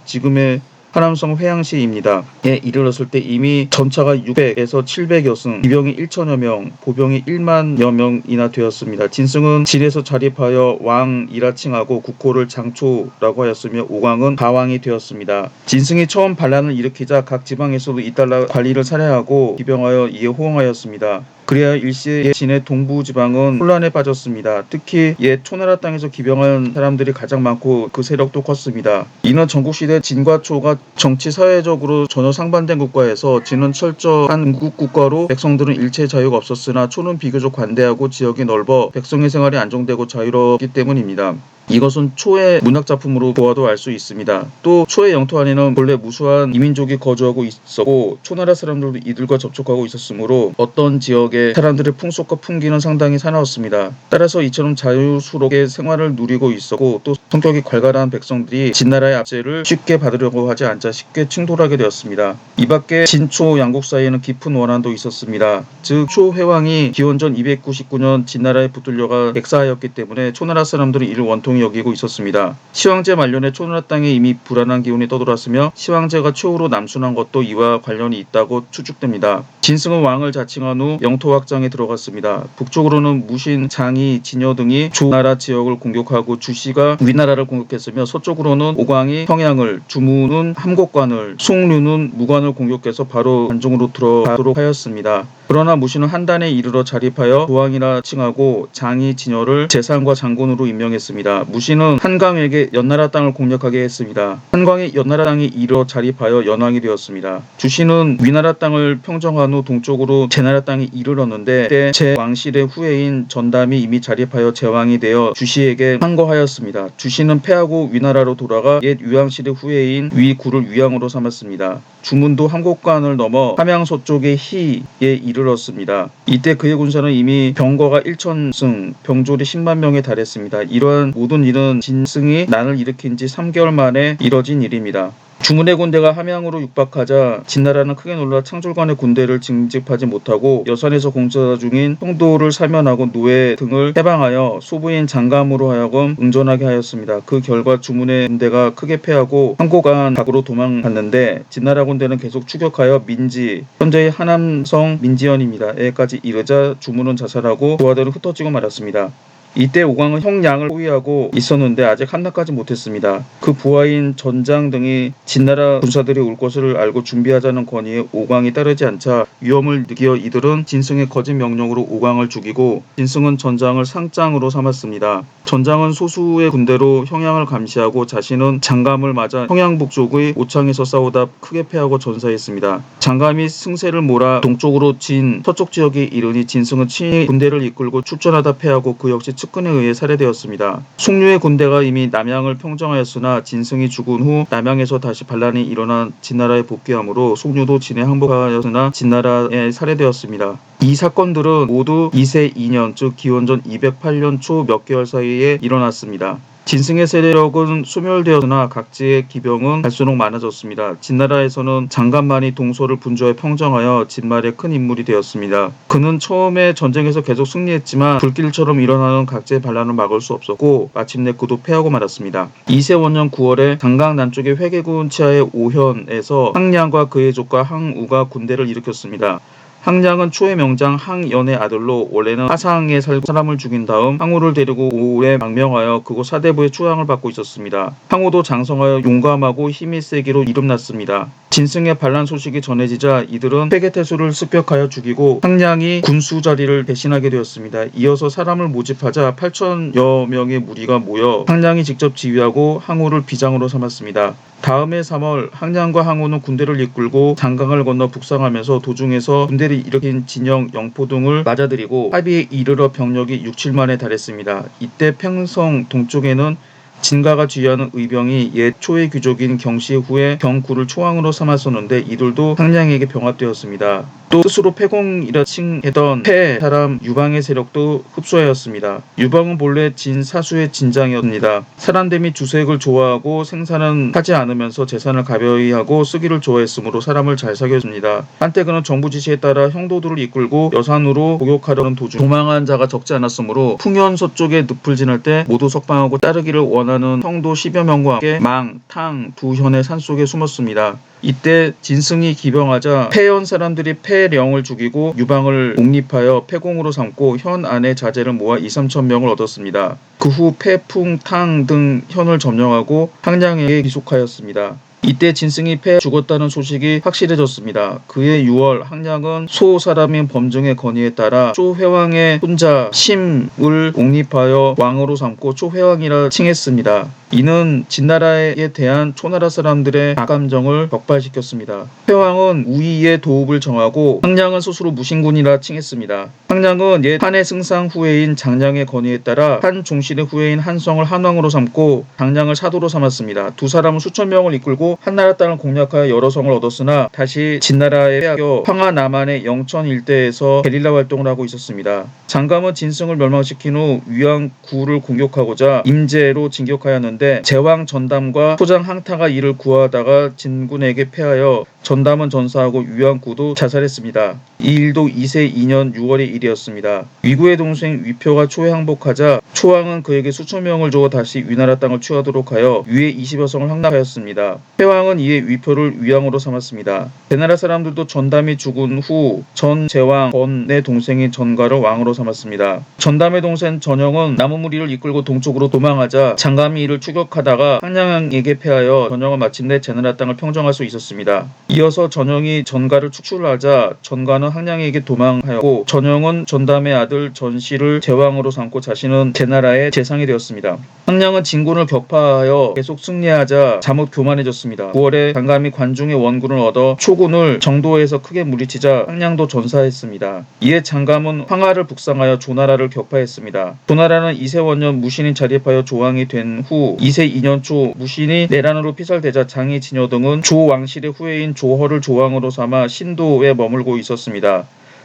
S1: 지금의 하남성 회양시입니다. 에 이르렀을 때 이미 전차가 600에서 700여승, 기병이 1천여 명, 보병이 1만여 명이나 되었습니다. 진승은 진에서 자립하여 왕이라 칭하고 국호를 장초라고 하였으며 오광은 가왕이 되었습니다. 진승이 처음 반란을 일으키자 각 지방에서도 잇달라 관리를 살해하고 기병하여 이에 호응하였습니다. 그래야 일시에 진의 동부 지방은 혼란에 빠졌습니다. 특히 옛 초나라 땅에서 기병한 사람들이 가장 많고 그 세력도 컸습니다. 이는 전국시대 진과 초가 정치 사회적으로 전혀 상반된 국가에서 진은 철저한 군국국가로 백성들은 일체 자유가 없었으나 초는 비교적 관대하고 지역이 넓어 백성의 생활이 안정되고 자유롭기 때문입니다. 이것은 초의 문학작품으로 보아도 알 수 있습니다. 또 초의 영토 안에는 본래 무수한 이민족이 거주하고 있었고 초나라 사람들도 이들과 접촉하고 있었으므로 어떤 지역의 사람들의 풍속과 풍기는 상당히 사나웠습니다. 따라서 이처럼 자유스럽게 생활을 누리고 있었고 또 성격이 괄괄한 백성들이 진나라의 압제를 쉽게 받으려고 하지 않자 쉽게 충돌하게 되었습니다. 이밖에 진초 양국 사이에는 깊은 원한도 있었습니다. 즉 초회왕이 기원전 299년 진나라에 붙들려가 백사하였기 때문에 초나라 사람들은 이를 원통이 여기고 있었습니다. 시황제 말년에 초나라 땅에 이미 불안한 기운이 떠돌았으며 시황제가 최후로 남순한 것도 이와 관련이 있다고 추측됩니다. 진승은 왕을 자칭한 후 영토 확장에 들어갔습니다. 북쪽으로는 무신, 장이, 진여 등이 조나라 지역을 공격하고 주씨가 위나라를 공격했으며 서쪽으로는 오광이 평양을, 주무는 함곡관을, 송류는 무관을 공격해서 바로 관중으로 들어가도록 하였습니다. 그러나 무신은 한단에 이르러 자립하여 조왕이라 칭하고 장이 진여를 재상과 장군으로 임명했습니다. 무신은 한광에게 연나라 땅을 공략하게 했습니다. 한광이 연나라 땅에 이르러 자립하여 연왕이 되었습니다. 주씨는 위나라 땅을 평정한 후 동쪽으로 제나라 땅에 이르렀는데 그때 제왕실의 후예인 전담이 이미 자립하여 제왕이 되어 주씨에게 항거하였습니다. 주씨는 패하고 위나라로 돌아가 옛 위왕실의 후예인 위구를 위왕으로 삼았습니다. 주문도 함곡관을 넘어 함양 서쪽의 희에 이르렀습니다. 이때 그의 군사는 이미 병거가 1,000승, 병졸이 10만 명에 달했습니다. 이러한 모든 일은 진승이 난을 일으킨 지 3개월 만에 이뤄진 일입니다. 주문의 군대가 함양으로 육박하자 진나라는 크게 놀라 창졸관의 군대를 징집하지 못하고 여산에서 공사 중인 성도를 사면하고 노예 등을 해방하여 소부인 장감으로 하여금 응전하게 하였습니다. 그 결과 주문의 군대가 크게 패하고 함곡안 밖으로 도망갔는데 진나라 군대는 계속 추격하여 민지, 현재의 하남성 민지현입니다.에까지 이르자 주문은 자살하고 부하들은 흩어지고 말았습니다. 이때 오광은 형량을 호위하고 있었는데 아직 함락하지 못했습니다. 그 부하인 전장 등이 진나라 군사들이 올 것을 알고 준비하자는 건의에 오광이 따르지 않자 위험을 느끼어 이들은 진승의 거짓 명령으로 오광을 죽이고 진승은 전장을 상장으로 삼았습니다. 전장은 소수의 군대로 형양을 감시하고 자신은 장감을 맞아 형양 북쪽의 오창에서 싸우다 크게 패하고 전사했습니다. 장감이 승세를 몰아 동쪽으로 진 서쪽 지역에 이르니 진승은 친히 군대를 이끌고 출전하다 패하고 그 역시 측근에 의해 살해되었습니다. 송류의 군대가 이미 남양을 평정하였으나 진승이 죽은 후 남양에서 다시 반란이 일어난 진나라에 복귀하므로 송류도 진에 항복하였으나 진나라에 살해되었습니다. 이 사건들은 모두 2세 2년 즉 기원전 208년 초 몇 개월 사이에 일어났습니다. 진승의 세력은 소멸되었으나 각지의 기병은 갈수록 많아졌습니다. 진나라에서는 장감만이 동서를 분주하여 평정하여 진말의 큰 인물이 되었습니다. 그는 처음에 전쟁에서 계속 승리했지만 불길처럼 일어나는 각지의 반란을 막을 수 없었고 마침내 그도 패하고 말았습니다. 2세 원년 9월에 강강 남쪽의 회계군 치하의 오현에서 항량과 그의 조카 항우가 군대를 일으켰습니다. 항량은 초의 명장 항연의 아들로 원래는 하상에 살고 사람을 죽인 다음 항우를 데리고 오후에 망명하여 그곳 사대부의 추앙을 받고 있었습니다. 항우도 장성하여 용감하고 힘이 세기로 이름났습니다. 진승의 반란 소식이 전해지자 이들은 회계태수를 습격하여 죽이고 항량이 군수 자리를 대신하게 되었습니다. 이어서 사람을 모집하자 8천여 명의 무리가 모여 항량이 직접 지휘하고 항우를 비장으로 삼았습니다. 다음해 3월 항량과 항우는 군대를 이끌고 장강을 건너 북상하면서 도중에서 군대를 일으킨 진영, 영포 등을 맞아들이고 합의에 이르러 병력이 6, 7만에 달했습니다. 이때 평성 동쪽에는 진가가 지휘하는 의병이 옛 초의 귀족인 경시 후에 경구를 초왕으로 삼았었는데 이들도 항량에게 병합되었습니다. 또 스스로 패공이라 칭했던 패 사람 유방의 세력도 흡수하였습니다. 유방은 본래 진 사수의 진장이었습니다. 사람들 및 주색을 좋아하고 생산은 하지 않으면서 재산을 가벼이 하고 쓰기를 좋아했으므로 사람을 잘 사귀었습니다. 한때 그는 정부 지시에 따라 형도들을 이끌고 여산으로 복역하려는 도중 도망한 자가 적지 않았으므로 풍현 서쪽에 늪을 지날 때 모두 석방하고 따르기를 원하는 형도 10여 명과 함께 망, 탕 두 현의 산속에 숨었습니다. 이때 진승이 기병하자 패현 사람들이 패령을 죽이고 유방을 옹립하여 패공으로 삼고 현 안에 자재를 모아 2~3천 명을 얻었습니다. 그 후 패, 풍, 탕 등 현을 점령하고 항량에게 귀속하였습니다. 이때 진승이 패 죽었다는 소식이 확실해졌습니다. 그해 6월 항량은 소 사람인 범증의 건의에 따라 초회왕의 손자 심을 옹립하여 왕으로 삼고 초회왕이라 칭했습니다. 이는 진나라에 대한 초나라 사람들의 악감정을 격발시켰습니다. 회왕은 우위의 도읍을 정하고 항량은 스스로 무신군이라 칭했습니다. 항량은 옛 한의 승상 후예인 장량의 건의에 따라 한 종실의 후예인 한성을 한왕으로 삼고 장량을 사도로 삼았습니다. 두 사람은 수천 명을 이끌고 한나라 땅을 공략하여 여러 성을 얻었으나 다시 진나라에 빼앗겨 황하 남한의 영천 일대에서 게릴라 활동을 하고 있었습니다. 장감은 진승을 멸망시킨 후 위안구를 공격하고자 임제로 진격하였는데 제왕 전담과 소장 항타가 이를 구하다가 진군에게 패하여 전담은 전사하고 위안구도 자살했습니다. 이 일도 2세 2년 6월의 일이었습니다. 위구의 동생 위표가 초에 항복하자 초왕은 그에게 수천 명을 주어 다시 위나라 땅을 취하도록 하여 위의 20여 성을 함락하였습니다. 회왕은 이에 위표를 위왕으로 삼았습니다. 대나라 사람들도 전담이 죽은 후 전 제왕 건의 동생인 전가를 왕으로 삼았습니다. 전담의 동생 전영은 남은 무리를 이끌고 동쪽으로 도망하자 장감이 이를 추격하다가 항량에게 패하여 전영은 마침내 제나라 땅을 평정할 수 있었습니다. 이어서 전영이 전가를 축출하자 전가는 항량에게 도망하였고 전영은 전담의 아들 전씨를 제왕으로 삼고 자신은 제나라의 제상이 되었습니다. 항량은 진군을 격파하여 계속 승리하자 잠옷 교만해졌습니다. 9월에 장감이 관중의 원군을 얻어 초군을 정도에서 크게 물리치자 항량도 전사했습니다. 이에 장감은 황하를 북상하여 조나라를 격파했습니다. 조나라는 이세원년 무신이 자립하여 조왕이 된 후 2세 2년 초 무신이 내란으로 피살되자 장이 진여 등은 조왕실의 후예인 조허를 조왕으로 삼아 신도에 머물고 있었습니다.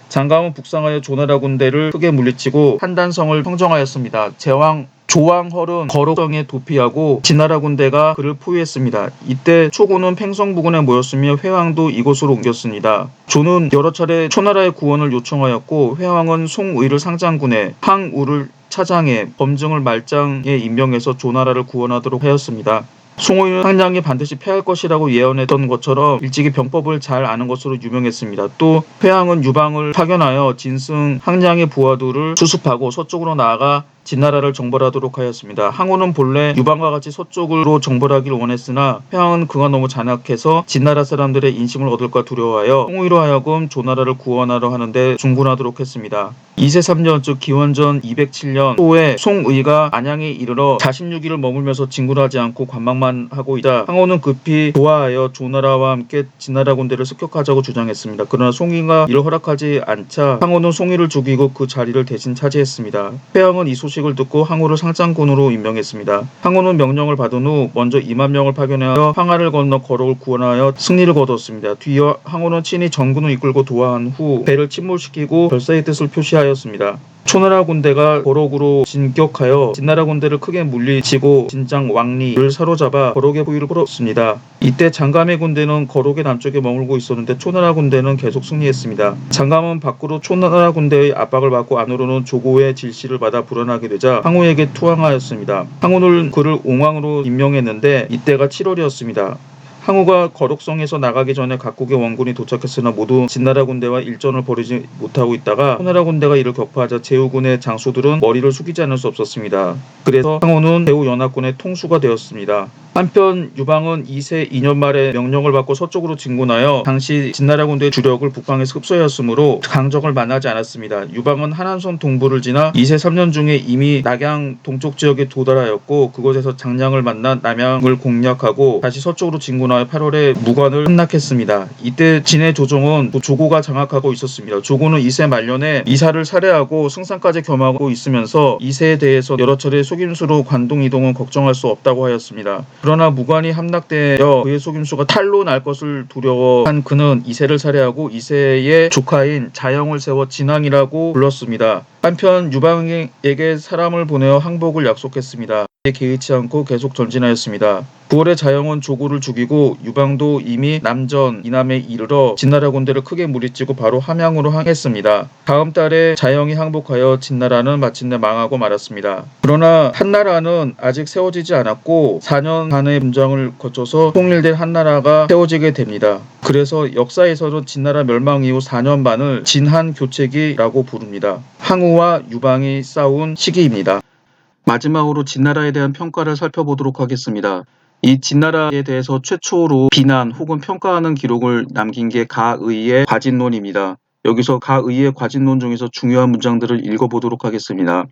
S1: 장감은 북상하여 조나라 군대를 크게 물리치고 한단성을 평정하였습니다. 조왕헐은 거록성에 도피하고 진나라 군대가 그를 포위했습니다. 이때 초군은 팽성 부근에 모였으며 회왕도 이곳으로 옮겼습니다. 조는 여러 차례 초나라의 구원을 요청하였고 회왕은 송의를 상장군에 항우를 차장에 범증을 말장에 임명해서 조나라를 구원하도록 하였습니다. 송의는 항량이 반드시 패할 것이라고 예언했던 것처럼 일찍이 병법을 잘 아는 것으로 유명했습니다. 또 회왕은 유방을 파견하여 진승 항량의 부하들을 수습하고 서쪽으로 나아가 진나라를 정벌하도록 하였습니다. 항우는 본래 유방과 같이 서쪽으로 정벌하기를 원했으나 회왕은 그가 너무 잔악해서 진나라 사람들의 인심을 얻을까 두려워하여 송의로 하여금 조나라를 구원하려 하는데 중군하도록 했습니다. 2세 3년 즉 기원전 207년 초에 송의가 안양에 이르러 46일을 머물면서 진군하지 않고 관망만 하고 있자 항우는 급히 도하하여 조나라와 함께 진나라 군대를 습격하자고 주장했습니다. 그러나 송의가 이를 허락하지 않자 항우는 송의를 죽이고 그 자리를 대신 차지했습니다. 회왕은 이 소식을 듣고 항우를 상장군으로 임명했습니다. 항우는 명령을 받은 후 먼저 2만 명을 파견하여 황하를 건너 거록을 구원하여 승리를 거두었습니다. 뒤이어 항우는 친히 전군을 이끌고 도하한 후 배를 침몰시키고 결사의 뜻을 표시하였습니다. 초나라 군대가 거록으로 진격하여 진나라 군대를 크게 물리치고 진장 왕리를 사로잡아 거록의 호위를 풀었습니다. 이때 장감의 군대는 거록의 남쪽에 머물고 있었는데 초나라 군대는 계속 승리했습니다. 장감은 밖으로 초나라 군대의 압박을 받고 안으로는 조고의 질시를 받아 불안하게 되자 항우에게 투항하였습니다. 항우는 그를 옹왕으로 임명했는데 이때가 7월이었습니다. 항우가 거록성에서 나가기 전에 각국의 원군이 도착했으나 모두 진나라 군대와 일전을 벌이지 못하고 있다가 초나라 군대가 이를 격파하자 제후군의 장수들은 머리를 숙이지 않을 수 없었습니다. 그래서 항우는 제후연합군의 통수가 되었습니다. 한편 유방은 2세 2년 말에 명령을 받고 서쪽으로 진군하여 당시 진나라 군대의 주력을 북방에서 흡수하였으므로 강적을 만나지 않았습니다. 유방은 하남선 동부를 지나 2세 3년 중에 이미 낙양 동쪽 지역에 도달하였고 그곳에서 장량을 만나 남양을 공략하고 다시 서쪽으로 진군하여 8월에 무관을 함락했습니다. 이때 진해 조정은 조고가 장악하고 있었습니다. 조고는 2세 말년에 이사를 살해하고 승상까지 겸하고 있으면서 2세에 대해서 여러 차례 속임수로 관동 이동은 걱정할 수 없다고 하였습니다. 그러나 무관이 함락되어 그의 속임수가 탈로 날 것을 두려워한 그는 2세를 살해하고 2세의 조카인 자영을 세워 진왕이라고 불렀습니다. 한편 유방에게 사람을 보내어 항복을 약속했습니다. 개의치 않고 계속 전진하였습니다. 9월에 자영은 조고를 죽이고 유방도 이미 남전 이남에 이르러 진나라 군대를 크게 무리치고 바로 함양으로 향했습니다. 다음 달에 자영이 항복하여 진나라는 마침내 망하고 말았습니다. 그러나 한나라는 아직 세워지지 않았고 4년간의 분쟁을 거쳐서 통일된 한나라가 세워지게 됩니다. 그래서 역사에서는 진나라 멸망 이후 4년 반을 진한교체기라고 부릅니다. 항우와 유방이 싸운 시기입니다. 마지막으로 진나라에 대한 평가를 살펴보도록 하겠습니다. 이 진나라에 대해서 최초로 비난 혹은 평가하는 기록을 남긴 게 가의의 과진론입니다. 여기서 가의의 과진론 중에서 중요한 문장들을 읽어보도록 하겠습니다.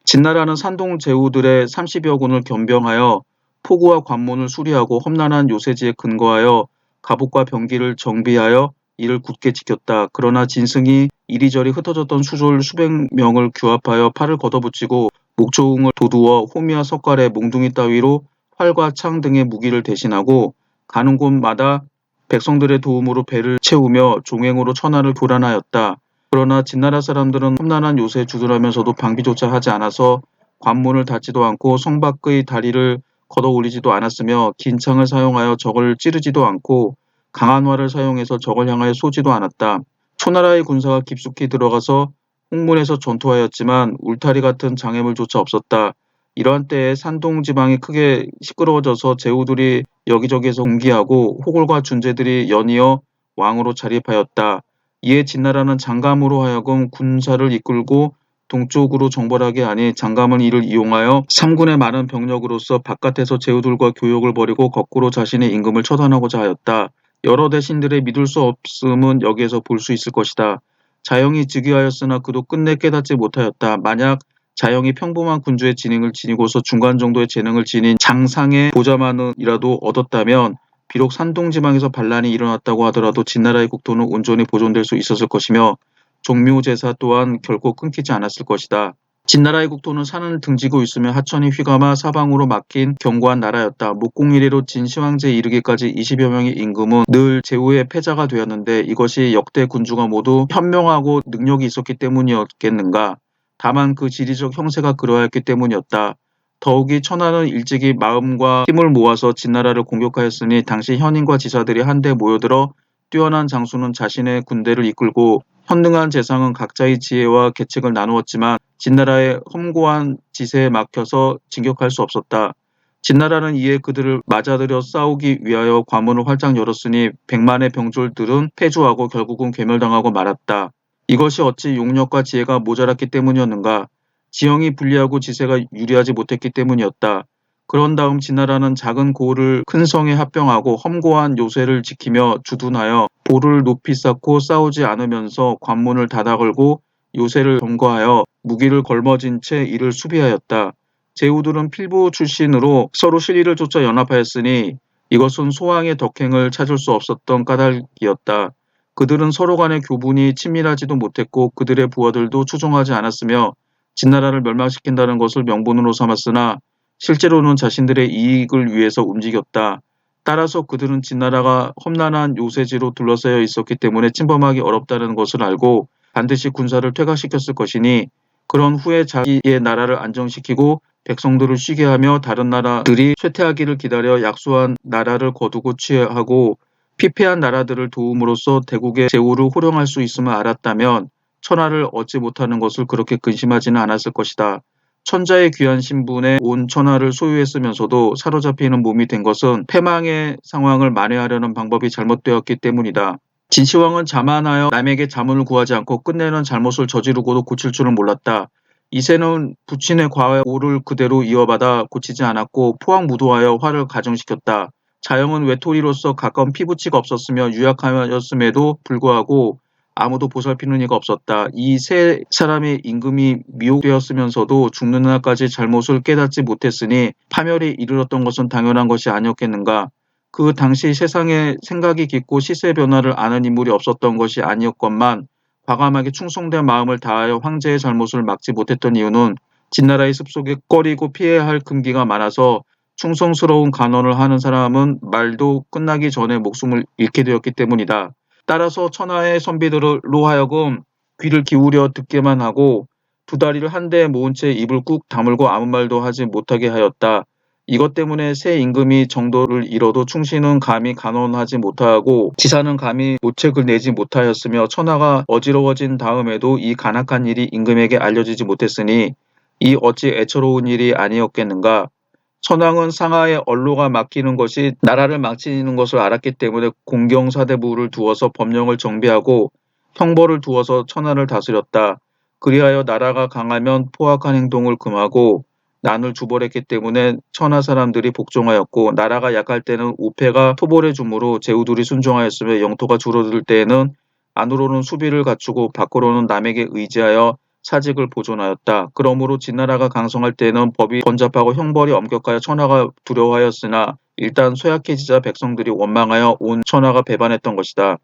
S1: 진나라는 산동 제후들의 30여 군을 겸병하여 포구와 관문을 수리하고 험난한 요새지에 근거하여 갑옷과 병기를 정비하여 이를 굳게 지켰다. 그러나 진승이 이리저리 흩어졌던 수졸 수백 명을 규합하여 팔을 걷어붙이고 목조응을 도두어 호미와 석갈에 몽둥이 따위로 활과 창 등의 무기를 대신하고 가는 곳마다 백성들의 도움으로 배를 채우며 종행으로 천하를 교란하였다. 그러나 진나라 사람들은 험난한 요새에 주둔하면서도 방비조차 하지 않아서 관문을 닫지도 않고 성 밖의 다리를 걷어 올리지도 않았으며 긴 창을 사용하여 적을 찌르지도 않고 강한 활을 사용해서 적을 향하여 쏘지도 않았다. 초나라의 군사가 깊숙이 들어가서 홍문에서 전투하였지만 울타리 같은 장애물조차 없었다. 이러한 때에 산동 지방이 크게 시끄러워져서 제후들이 여기저기에서 공기하고 호골과 준제들이 연이어 왕으로 자립하였다. 이에 진나라는 장감으로 하여금 군사를 이끌고 동쪽으로 정벌하게 하니 장감은 이를 이용하여 삼군의 많은 병력으로서 바깥에서 제후들과 교역을 벌이고 거꾸로 자신의 임금을 처단하고자 하였다. 여러 대신들의 믿을 수 없음은 여기에서 볼 수 있을 것이다. 자영이 즉위하였으나 그도 끝내 깨닫지 못하였다. 만약 자영이 평범한 군주의 지능을 지니고서 중간 정도의 재능을 지닌 장상의 보좌만이라도 얻었다면 비록 산동지방에서 반란이 일어났다고 하더라도 진나라의 국토는 온전히 보존될 수 있었을 것이며 종묘제사 또한 결코 끊기지 않았을 것이다. 진나라의 국토는 산을 등지고 있으며 하천이 휘감아 사방으로 막힌 견고한 나라였다. 목공 이래로 진시황제에 이르기까지 20여 명의 임금은 늘 제후의 패자가 되었는데 이것이 역대 군주가 모두 현명하고 능력이 있었기 때문이었겠는가. 다만 그 지리적 형세가 그러하였기 때문이었다. 더욱이 천하는 일찍이 마음과 힘을 모아서 진나라를 공격하였으니 당시 현인과 지사들이 한데 모여들어 뛰어난 장수는 자신의 군대를 이끌고 현능한 재상은 각자의 지혜와 계책을 나누었지만 진나라의 험고한 지세에 막혀서 진격할 수 없었다. 진나라는 이에 그들을 맞아들여 싸우기 위하여 관문을 활짝 열었으니 100만의 병졸들은 패주하고 결국은 괴멸당하고 말았다. 이것이 어찌 용력과 지혜가 모자랐기 때문이었는가. 지형이 불리하고 지세가 유리하지 못했기 때문이었다. 그런 다음 진나라는 작은 고을을 큰 성에 합병하고 험고한 요새를 지키며 주둔하여 볼을 높이 쌓고 싸우지 않으면서 관문을 닫아 걸고 요새를 점거하여 무기를 걸머쥔 채 이를 수비하였다. 제후들은 필부 출신으로 서로 실리를 쫓아 연합하였으니 이것은 소왕의 덕행을 찾을 수 없었던 까닭이었다. 그들은 서로 간의 교분이 친밀하지도 못했고 그들의 부하들도 추종하지 않았으며 진나라를 멸망시킨다는 것을 명분으로 삼았으나 실제로는 자신들의 이익을 위해서 움직였다. 따라서 그들은 진나라가 험난한 요새지로 둘러싸여 있었기 때문에 침범하기 어렵다는 것을 알고 반드시 군사를 퇴각시켰을 것이니 그런 후에 자기의 나라를 안정시키고 백성들을 쉬게 하며 다른 나라들이 쇠퇴하기를 기다려 약소한 나라를 거두고 취하고 피폐한 나라들을 도움으로써 대국의 제후를 호령할 수 있음을 알았다면 천하를 얻지 못하는 것을 그렇게 근심하지는 않았을 것이다. 천자의 귀한 신분에 온 천하를 소유했으면서도 사로잡히는 몸이 된 것은 패망의 상황을 만회하려는 방법이 잘못되었기 때문이다. 진시황은 자만하여 남에게 자문을 구하지 않고 끝내는 잘못을 저지르고도 고칠 줄을 몰랐다. 이세는 부친의 과오를 그대로 이어받아 고치지 않았고 포항무도하여 화를 가중시켰다. 자영은 외톨이로서 가까운 피부치가 없었으며 유약하였음에도 불구하고 아무도 보살피는 이가 없었다. 이 세 사람의 임금이 미혹되었으면서도 죽는 날까지 잘못을 깨닫지 못했으니 파멸에 이르렀던 것은 당연한 것이 아니었겠는가. 그 당시 세상에 생각이 깊고 시세 변화를 아는 인물이 없었던 것이 아니었건만 과감하게 충성된 마음을 다하여 황제의 잘못을 막지 못했던 이유는 진나라의 습속에 꺼리고 피해야 할 금기가 많아서 충성스러운 간언을 하는 사람은 말도 끝나기 전에 목숨을 잃게 되었기 때문이다. 따라서 천하의 선비들로 하여금 귀를 기울여 듣게만 하고 두 다리를 한데 모은 채 입을 꾹 다물고 아무 말도 하지 못하게 하였다. 이것 때문에 새 임금이 정도를 잃어도 충신은 감히 간언하지 못하고 지사는 감히 모책을 내지 못하였으며 천하가 어지러워진 다음에도 이 간악한 일이 임금에게 알려지지 못했으니 이 어찌 애처로운 일이 아니었겠는가. 천황은 상하의 언로가 맡기는 것이 나라를 망치는 것을 알았기 때문에 공경사대부를 두어서 법령을 정비하고 형벌을 두어서 천하를 다스렸다. 그리하여 나라가 강하면 포악한 행동을 금하고 난을 주벌했기 때문에 천하 사람들이 복종하였고 나라가 약할 때는 우패가 토벌해 주므로 제후들이 순종하였으며 영토가 줄어들 때에는 안으로는 수비를 갖추고 밖으로는 남에게 의지하여 사직을 보존하였다. 그러므로 진나라가 강성할 때에는 법이 번잡하고 형벌이 엄격하여 천하가 두려워하였으나 일단 쇠약해지자 백성들이 원망하여 온 천하가 배반했던 것이다.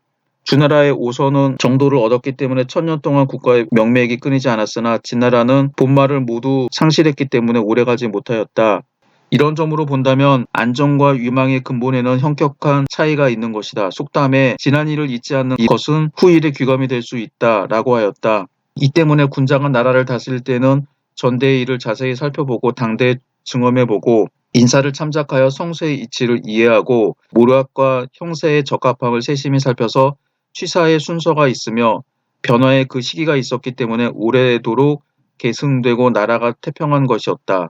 S1: 주나라의 오선은 정도를 얻었기 때문에 천년 동안 국가의 명맥이 끊이지 않았으나 진나라는 본말을 모두 상실했기 때문에 오래가지 못하였다. 이런 점으로 본다면 안정과 위망의 근본에는 현격한 차이가 있는 것이다. 속담에 지난 일을 잊지 않는 것은 후일의 귀감이 될 수 있다라고 하였다. 이 때문에 군장은 나라를 다스릴 때는 전대의 일을 자세히 살펴보고 당대에 증언해보고 인사를 참작하여 성세의 이치를 이해하고 모략과 형세의 적합함을 세심히 살펴서 취사의 순서가 있으며 변화의 그 시기가 있었기 때문에 오래도록 계승되고 나라가 태평한 것이었다.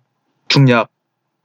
S1: 중략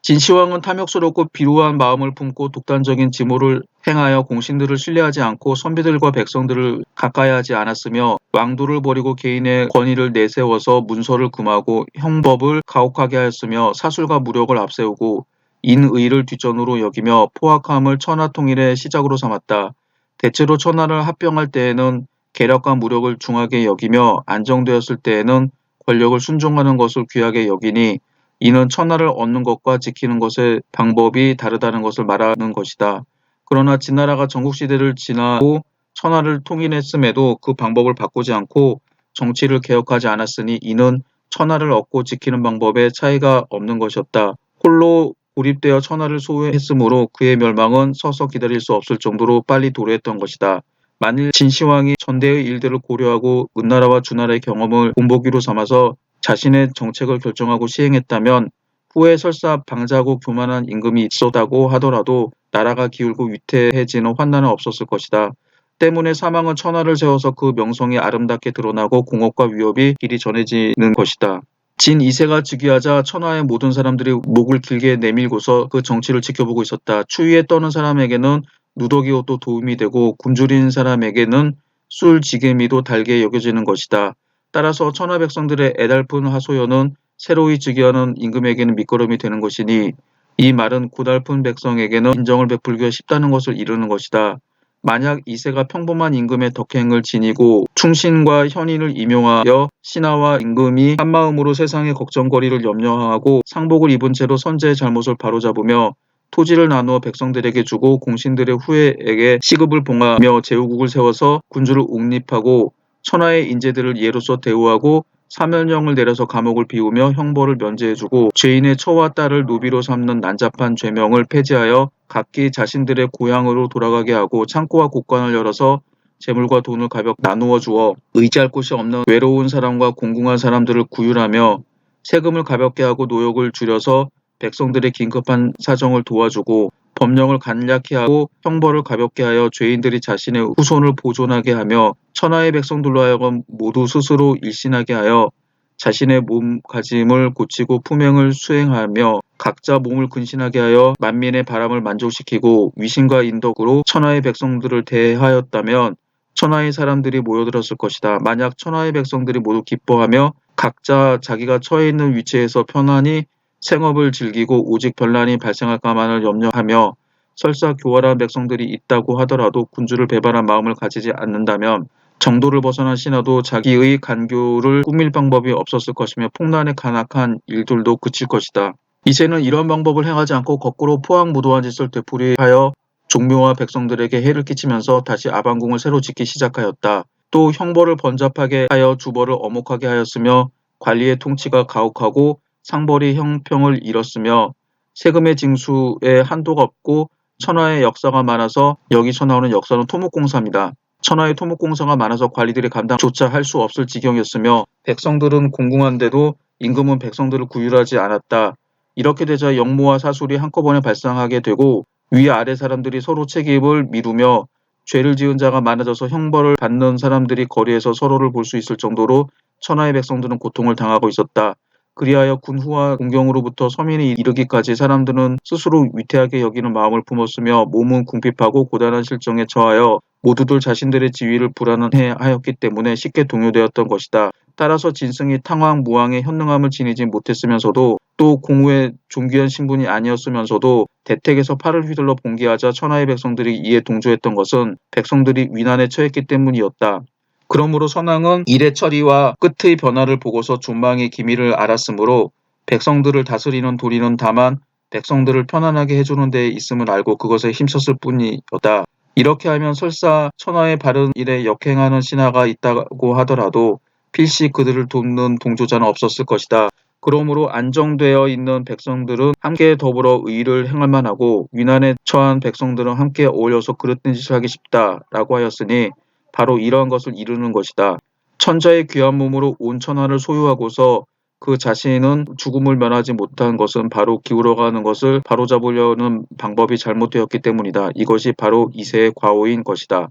S1: 진시황은 탐욕스럽고 비루한 마음을 품고 독단적인 지모를 행하여 공신들을 신뢰하지 않고 선비들과 백성들을 가까이하지 않았으며 왕도를 버리고 개인의 권위를 내세워서 문서를 금하고 형법을 가혹하게 하였으며 사술과 무력을 앞세우고 인의를 뒷전으로 여기며 포악함을 천하 통일의 시작으로 삼았다. 대체로 천하를 합병할 때에는 계략과 무력을 중하게 여기며 안정되었을 때에는 권력을 순종하는 것을 귀하게 여기니 이는 천하를 얻는 것과 지키는 것의 방법이 다르다는 것을 말하는 것이다. 그러나 진나라가 전국시대를 지나고 천하를 통일했음에도 그 방법을 바꾸지 않고 정치를 개혁하지 않았으니 이는 천하를 얻고 지키는 방법에 차이가 없는 것이었다. 홀로 고립되어 천하를 소유했으므로 그의 멸망은 서서 기다릴 수 없을 정도로 빨리 도래했던 것이다. 만일 진시황이 전대의 일들을 고려하고 은나라와 주나라의 경험을 본보기로 삼아서 자신의 정책을 결정하고 시행했다면 후에 설사 방자고 교만한 임금이 있었다고 하더라도 나라가 기울고 위태해지는 환난은 없었을 것이다. 때문에 사망은 천하를 세워서 그 명성이 아름답게 드러나고 공업과 위협이 길이 전해지는 것이다. 진 2세가 즉위하자 천하의 모든 사람들이 목을 길게 내밀고서 그 정치를 지켜보고 있었다. 추위에 떠는 사람에게는 누더기 옷도 도움이 되고 굶주린 사람에게는 술지게미도 달게 여겨지는 것이다. 따라서 천하 백성들의 애달픈 하소연은 새로이 즉위하는 임금에게는 밑거름이 되는 것이니 이 말은 고달픈 백성에게는 인정을 베풀기가 쉽다는 것을 이루는 것이다. 만약 2세가 평범한 임금의 덕행을 지니고 충신과 현인을 임용하여 신하와 임금이 한마음으로 세상의 걱정거리를 염려하고 상복을 입은 채로 선제의 잘못을 바로잡으며 토지를 나누어 백성들에게 주고 공신들의 후예에게 시급을 봉하며 제후국을 세워서 군주를 옹립하고 천하의 인재들을 예로서 대우하고 사면령을 내려서 감옥을 비우며 형벌을 면제해주고 죄인의 처와 딸을 노비로 삼는 난잡한 죄명을 폐지하여 각기 자신들의 고향으로 돌아가게 하고 창고와 곳간을 열어서 재물과 돈을 가볍게 나누어 주어 의지할 곳이 없는 외로운 사람과 공궁한 사람들을 구휼하며 세금을 가볍게 하고 노역을 줄여서 백성들의 긴급한 사정을 도와주고 법령을 간략히 하고 형벌을 가볍게 하여 죄인들이 자신의 후손을 보존하게 하며 천하의 백성들로 하여금 모두 스스로 일신하게 하여 자신의 몸가짐을 고치고 품행을 수행하며 각자 몸을 근신하게 하여 만민의 바람을 만족시키고 위신과 인덕으로 천하의 백성들을 대하였다면 천하의 사람들이 모여들었을 것이다. 만약 천하의 백성들이 모두 기뻐하며 각자 자기가 처해 있는 위치에서 편안히 생업을 즐기고 오직 변란이 발생할까만을 염려하며 설사 교활한 백성들이 있다고 하더라도 군주를 배반한 마음을 가지지 않는다면 정도를 벗어난 신하도 자기의 간교를 꾸밀 방법이 없었을 것이며 풍란에 간악한 일들도 그칠 것이다. 이제는 이런 방법을 행하지 않고 거꾸로 포항무도한 짓을 되풀이하여 종묘와 백성들에게 해를 끼치면서 다시 아방궁을 새로 짓기 시작하였다. 또 형벌을 번잡하게 하여 주벌을 엄혹하게 하였으며 관리의 통치가 가혹하고 상벌이 형평을 잃었으며 세금의 징수에 한도가 없고 천하의 역사가 많아서 여기서 나오는 역사는 토목공사입니다. 천하의 토목공사가 많아서 관리들이 감당조차 할 수 없을 지경이었으며 백성들은 공궁한데도 임금은 백성들을 구휼하지 않았다. 이렇게 되자 역모와 사술이 한꺼번에 발생하게 되고 위아래 사람들이 서로 책임을 미루며 죄를 지은 자가 많아져서 형벌을 받는 사람들이 거리에서 서로를 볼 수 있을 정도로 천하의 백성들은 고통을 당하고 있었다. 그리하여 군후와 공경으로부터 서민이 이르기까지 사람들은 스스로 위태하게 여기는 마음을 품었으며 몸은 궁핍하고 고단한 실정에 처하여 모두들 자신들의 지위를 불안해하였기 때문에 쉽게 동요되었던 것이다. 따라서 진승이 탕왕 무왕의 현능함을 지니지 못했으면서도 또 공후의 존귀한 신분이 아니었으면서도 대택에서 팔을 휘둘러 봉기하자 천하의 백성들이 이에 동조했던 것은 백성들이 위난에 처했기 때문이었다. 그러므로 선왕은 일의 처리와 끝의 변화를 보고서 존망의 기미를 알았으므로 백성들을 다스리는 도리는 다만 백성들을 편안하게 해주는 데에 있음을 알고 그것에 힘썼을 뿐이었다. 이렇게 하면 설사 천하의 바른 일에 역행하는 신하가 있다고 하더라도 필시 그들을 돕는 동조자는 없었을 것이다. 그러므로 안정되어 있는 백성들은 함께 더불어 의를 행할 만하고 위난에 처한 백성들은 함께 어울려서 그릇된 짓을 하기 쉽다라고 하였으니 바로 이러한 것을 이루는 것이다. 천자의 귀한 몸으로 온 천하를 소유하고서 그 자신은 죽음을 면하지 못한 것은 바로 기울어가는 것을 바로잡으려는 방법이 잘못되었기 때문이다. 이것이 바로 이세의 과오인 것이다.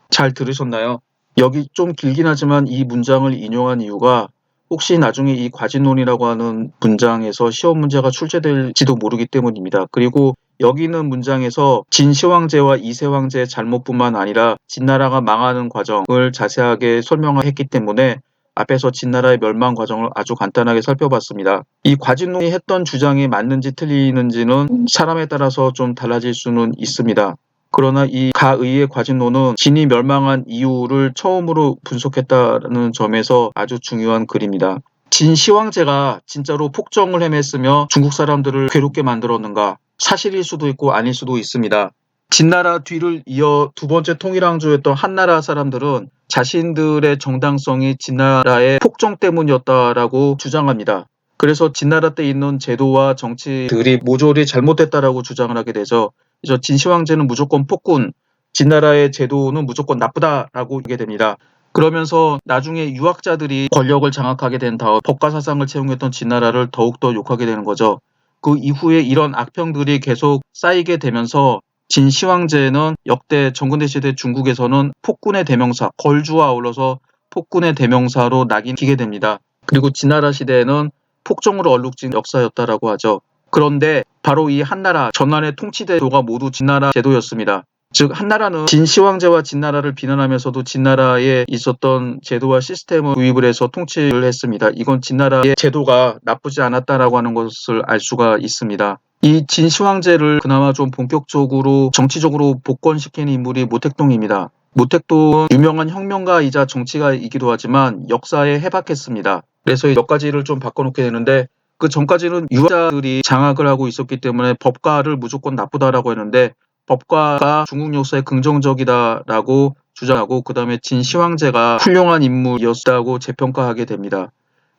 S1: 잘 들으셨나요? 여기 좀 길긴 하지만 이 문장을 인용한 이유가 혹시 나중에 이 과진론이라고 하는 문장에서 시험 문제가 출제될지도 모르기 때문입니다. 그리고 여기 있는 문장에서 진시황제와 이세황제의 잘못뿐만 아니라 진나라가 망하는 과정을 자세하게 설명했기 때문에 앞에서 진나라의 멸망 과정을 아주 간단하게 살펴봤습니다. 이 과진론이 했던 주장이 맞는지 틀리는지는 사람에 따라서 좀 달라질 수는 있습니다. 그러나 이 가의의 과진론은 진이 멸망한 이유를 처음으로 분석했다는 점에서 아주 중요한 글입니다. 진시황제가 진짜로 폭정을 행했으며 중국 사람들을 괴롭게 만들었는가? 사실일 수도 있고 아닐 수도 있습니다. 진나라 뒤를 이어 두 번째 통일왕조였던 한나라 사람들은 자신들의 정당성이 진나라의 폭정 때문이었다라고 주장합니다. 그래서 진나라 때 있는 제도와 정치들이 모조리 잘못됐다라고 주장을 하게 되죠. 그래서 진시황제는 무조건 폭군, 진나라의 제도는 무조건 나쁘다라고 하게 됩니다. 그러면서 나중에 유학자들이 권력을 장악하게 된 다음 법가 사상을 채용했던 진나라를 더욱더 욕하게 되는 거죠. 그 이후에 이런 악평들이 계속 쌓이게 되면서 진시황제는 역대 정근대 시대 중국에서는 폭군의 대명사, 걸주와 아울러서 폭군의 대명사로 낙인키게 됩니다. 그리고 진나라 시대에는 폭정으로 얼룩진 역사였다라고 하죠. 그런데 바로 이 한나라 전환의 통치제도가 모두 진나라 제도였습니다. 즉 한나라는 진시황제와 진나라를 비난하면서도 진나라에 있었던 제도와 시스템을 도입을 해서 통치를 했습니다. 이건 진나라의 제도가 나쁘지 않았다라고 하는 것을 알 수가 있습니다. 이 진시황제를 그나마 좀 본격적으로 정치적으로 복권시키는 인물이 모택동입니다. 모택동은 유명한 혁명가이자 정치가이기도 하지만 역사에 해박했습니다. 그래서 몇 가지를 좀 바꿔놓게 되는데 그 전까지는 유학자들이 장악을 하고 있었기 때문에 법가를 무조건 나쁘다라고 했는데 법가가 중국 역사에 긍정적이다라고 주장하고 그 다음에 진시황제가 훌륭한 인물이었다고 재평가하게 됩니다.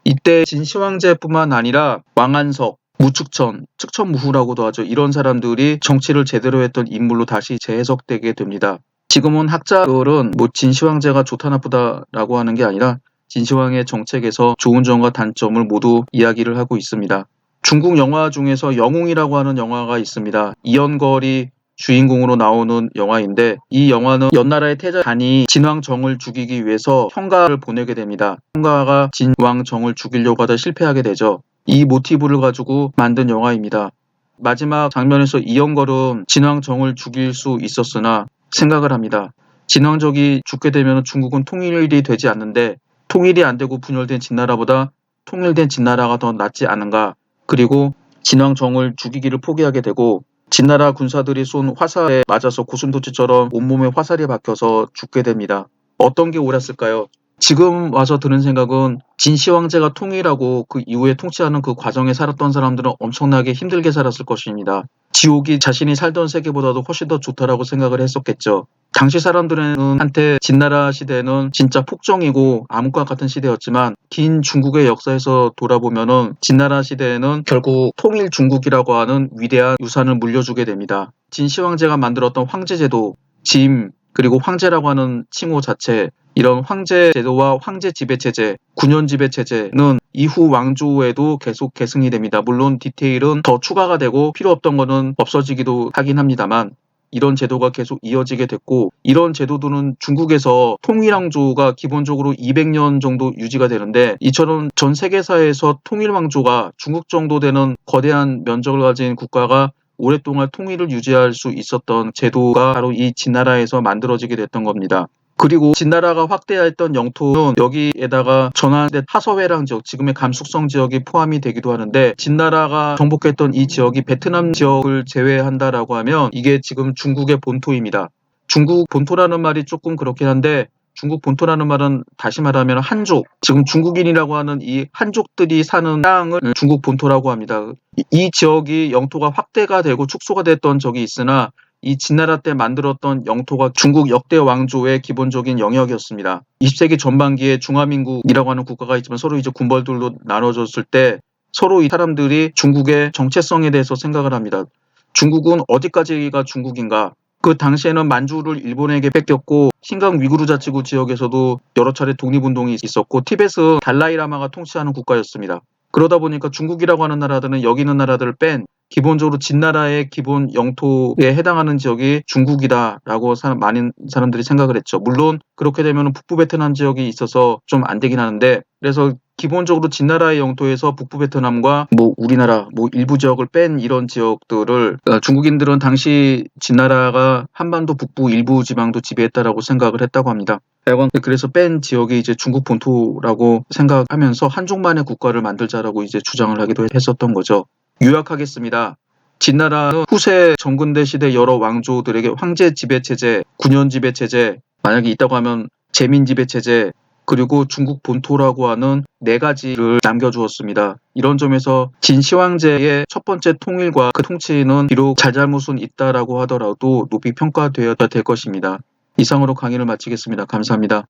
S1: 이때 진시황제뿐만 아니라 왕안석, 무축천, 측천무후라고도 하죠. 이런 사람들이 정치를 제대로 했던 인물로 다시 재해석되게 됩니다. 지금은 학자들은 진시황제가 좋다 나쁘다라고 하는 게 아니라 진시황의 정책에서 좋은 점과 단점을 모두 이야기를 하고 있습니다. 중국 영화 중에서 영웅이라고 하는 영화가 있습니다. 이연걸이 주인공으로 나오는 영화인데 이 영화는 연나라의 태자단이 진왕정을 죽이기 위해서 형가를 보내게 됩니다. 형가가 진왕정을 죽이려고 하다 실패하게 되죠. 이 모티브를 가지고 만든 영화입니다. 마지막 장면에서 이연걸은 진왕정을 죽일 수 있었으나 생각을 합니다. 진왕정이 죽게 되면 중국은 통일이 되지 않는데 통일이 안 되고 분열된 진나라보다 통일된 진나라가 더 낫지 않은가. 그리고 진왕정을 죽이기를 포기하게 되고 진나라 군사들이 쏜 화살에 맞아서 고슴도치처럼 온몸에 화살이 박혀서 죽게 됩니다. 어떤 게 옳았을까요? 지금 와서 드는 생각은 진시황제가 통일하고 그 이후에 통치하는 그 과정에 살았던 사람들은 엄청나게 힘들게 살았을 것입니다. 지옥이 자신이 살던 세계보다도 훨씬 더 좋다라고 생각을 했었겠죠. 당시 사람들한테 진나라 시대는 진짜 폭정이고 암흑과 같은 시대였지만 긴 중국의 역사에서 돌아보면은 진나라 시대에는 결국 통일 중국이라고 하는 위대한 유산을 물려주게 됩니다. 진시황제가 만들었던 황제제도, 짐, 그리고 황제라고 하는 칭호 자체, 이런 황제 제도와 황제 지배 체제, 군현 지배 체제는 이후 왕조에도 계속 계승이 됩니다. 물론 디테일은 더 추가가 되고 필요 없던 거는 없어지기도 하긴 합니다만 이런 제도가 계속 이어지게 됐고 이런 제도들은 중국에서 통일왕조가 기본적으로 200년 정도 유지가 되는데 이처럼 전 세계사에서 통일왕조가 중국 정도 되는 거대한 면적을 가진 국가가 오랫동안 통일을 유지할 수 있었던 제도가 바로 이 진나라에서 만들어지게 됐던 겁니다. 그리고 진나라가 확대했던 영토는 여기에다가 전환된 하서회랑 지역, 지금의 감숙성 지역이 포함이 되기도 하는데 진나라가 정복했던 이 지역이 베트남 지역을 제외한다라고 하면 이게 지금 중국의 본토입니다. 중국 본토라는 말이 조금 그렇긴 한데 중국 본토라는 말은 다시 말하면 한족, 지금 중국인이라고 하는 이 한족들이 사는 땅을 중국 본토라고 합니다. 이 지역이 영토가 확대가 되고 축소가 됐던 적이 있으나 이 진나라 때 만들었던 영토가 중국 역대 왕조의 기본적인 영역이었습니다. 20세기 전반기에 중화민국이라고 하는 국가가 있지만 서로 이제 군벌들로 나눠졌을 때 서로 이 사람들이 중국의 정체성에 대해서 생각을 합니다. 중국은 어디까지가 중국인가? 그 당시에는 만주를 일본에게 뺏겼고 신강 위구르 자치구 지역에서도 여러 차례 독립운동이 있었고 티벳은 달라이라마가 통치하는 국가였습니다. 그러다 보니까 중국이라고 하는 나라들은 여기 있는 나라들을 뺀 기본적으로 진나라의 기본 영토에 해당하는 지역이 중국이다라고 많은 사람들이 생각을 했죠. 물론 그렇게 되면 북부 베트남 지역이 있어서 좀 안 되긴 하는데 그래서 기본적으로 진나라의 영토에서 북부 베트남과 우리나라 일부 지역을 뺀 이런 지역들을 중국인들은 당시 진나라가 한반도 북부 일부 지방도 지배했다라고 생각을 했다고 합니다. 그래서 뺀 지역이 이제 중국 본토라고 생각하면서 한족만의 국가를 만들자라고 이제 주장을 하기도 했었던 거죠. 요약하겠습니다. 진나라는 후세 정근대 시대 여러 왕조들에게 황제 지배 체제, 군현 지배 체제, 만약에 있다고 하면 제민 지배 체제, 그리고 중국 본토라고 하는 4가지를 남겨주었습니다. 이런 점에서 진시황제의 첫 번째 통일과 그 통치는 비록 잘잘못은 있다라고 하더라도 높이 평가되어야 될 것입니다. 이상으로 강의를 마치겠습니다. 감사합니다.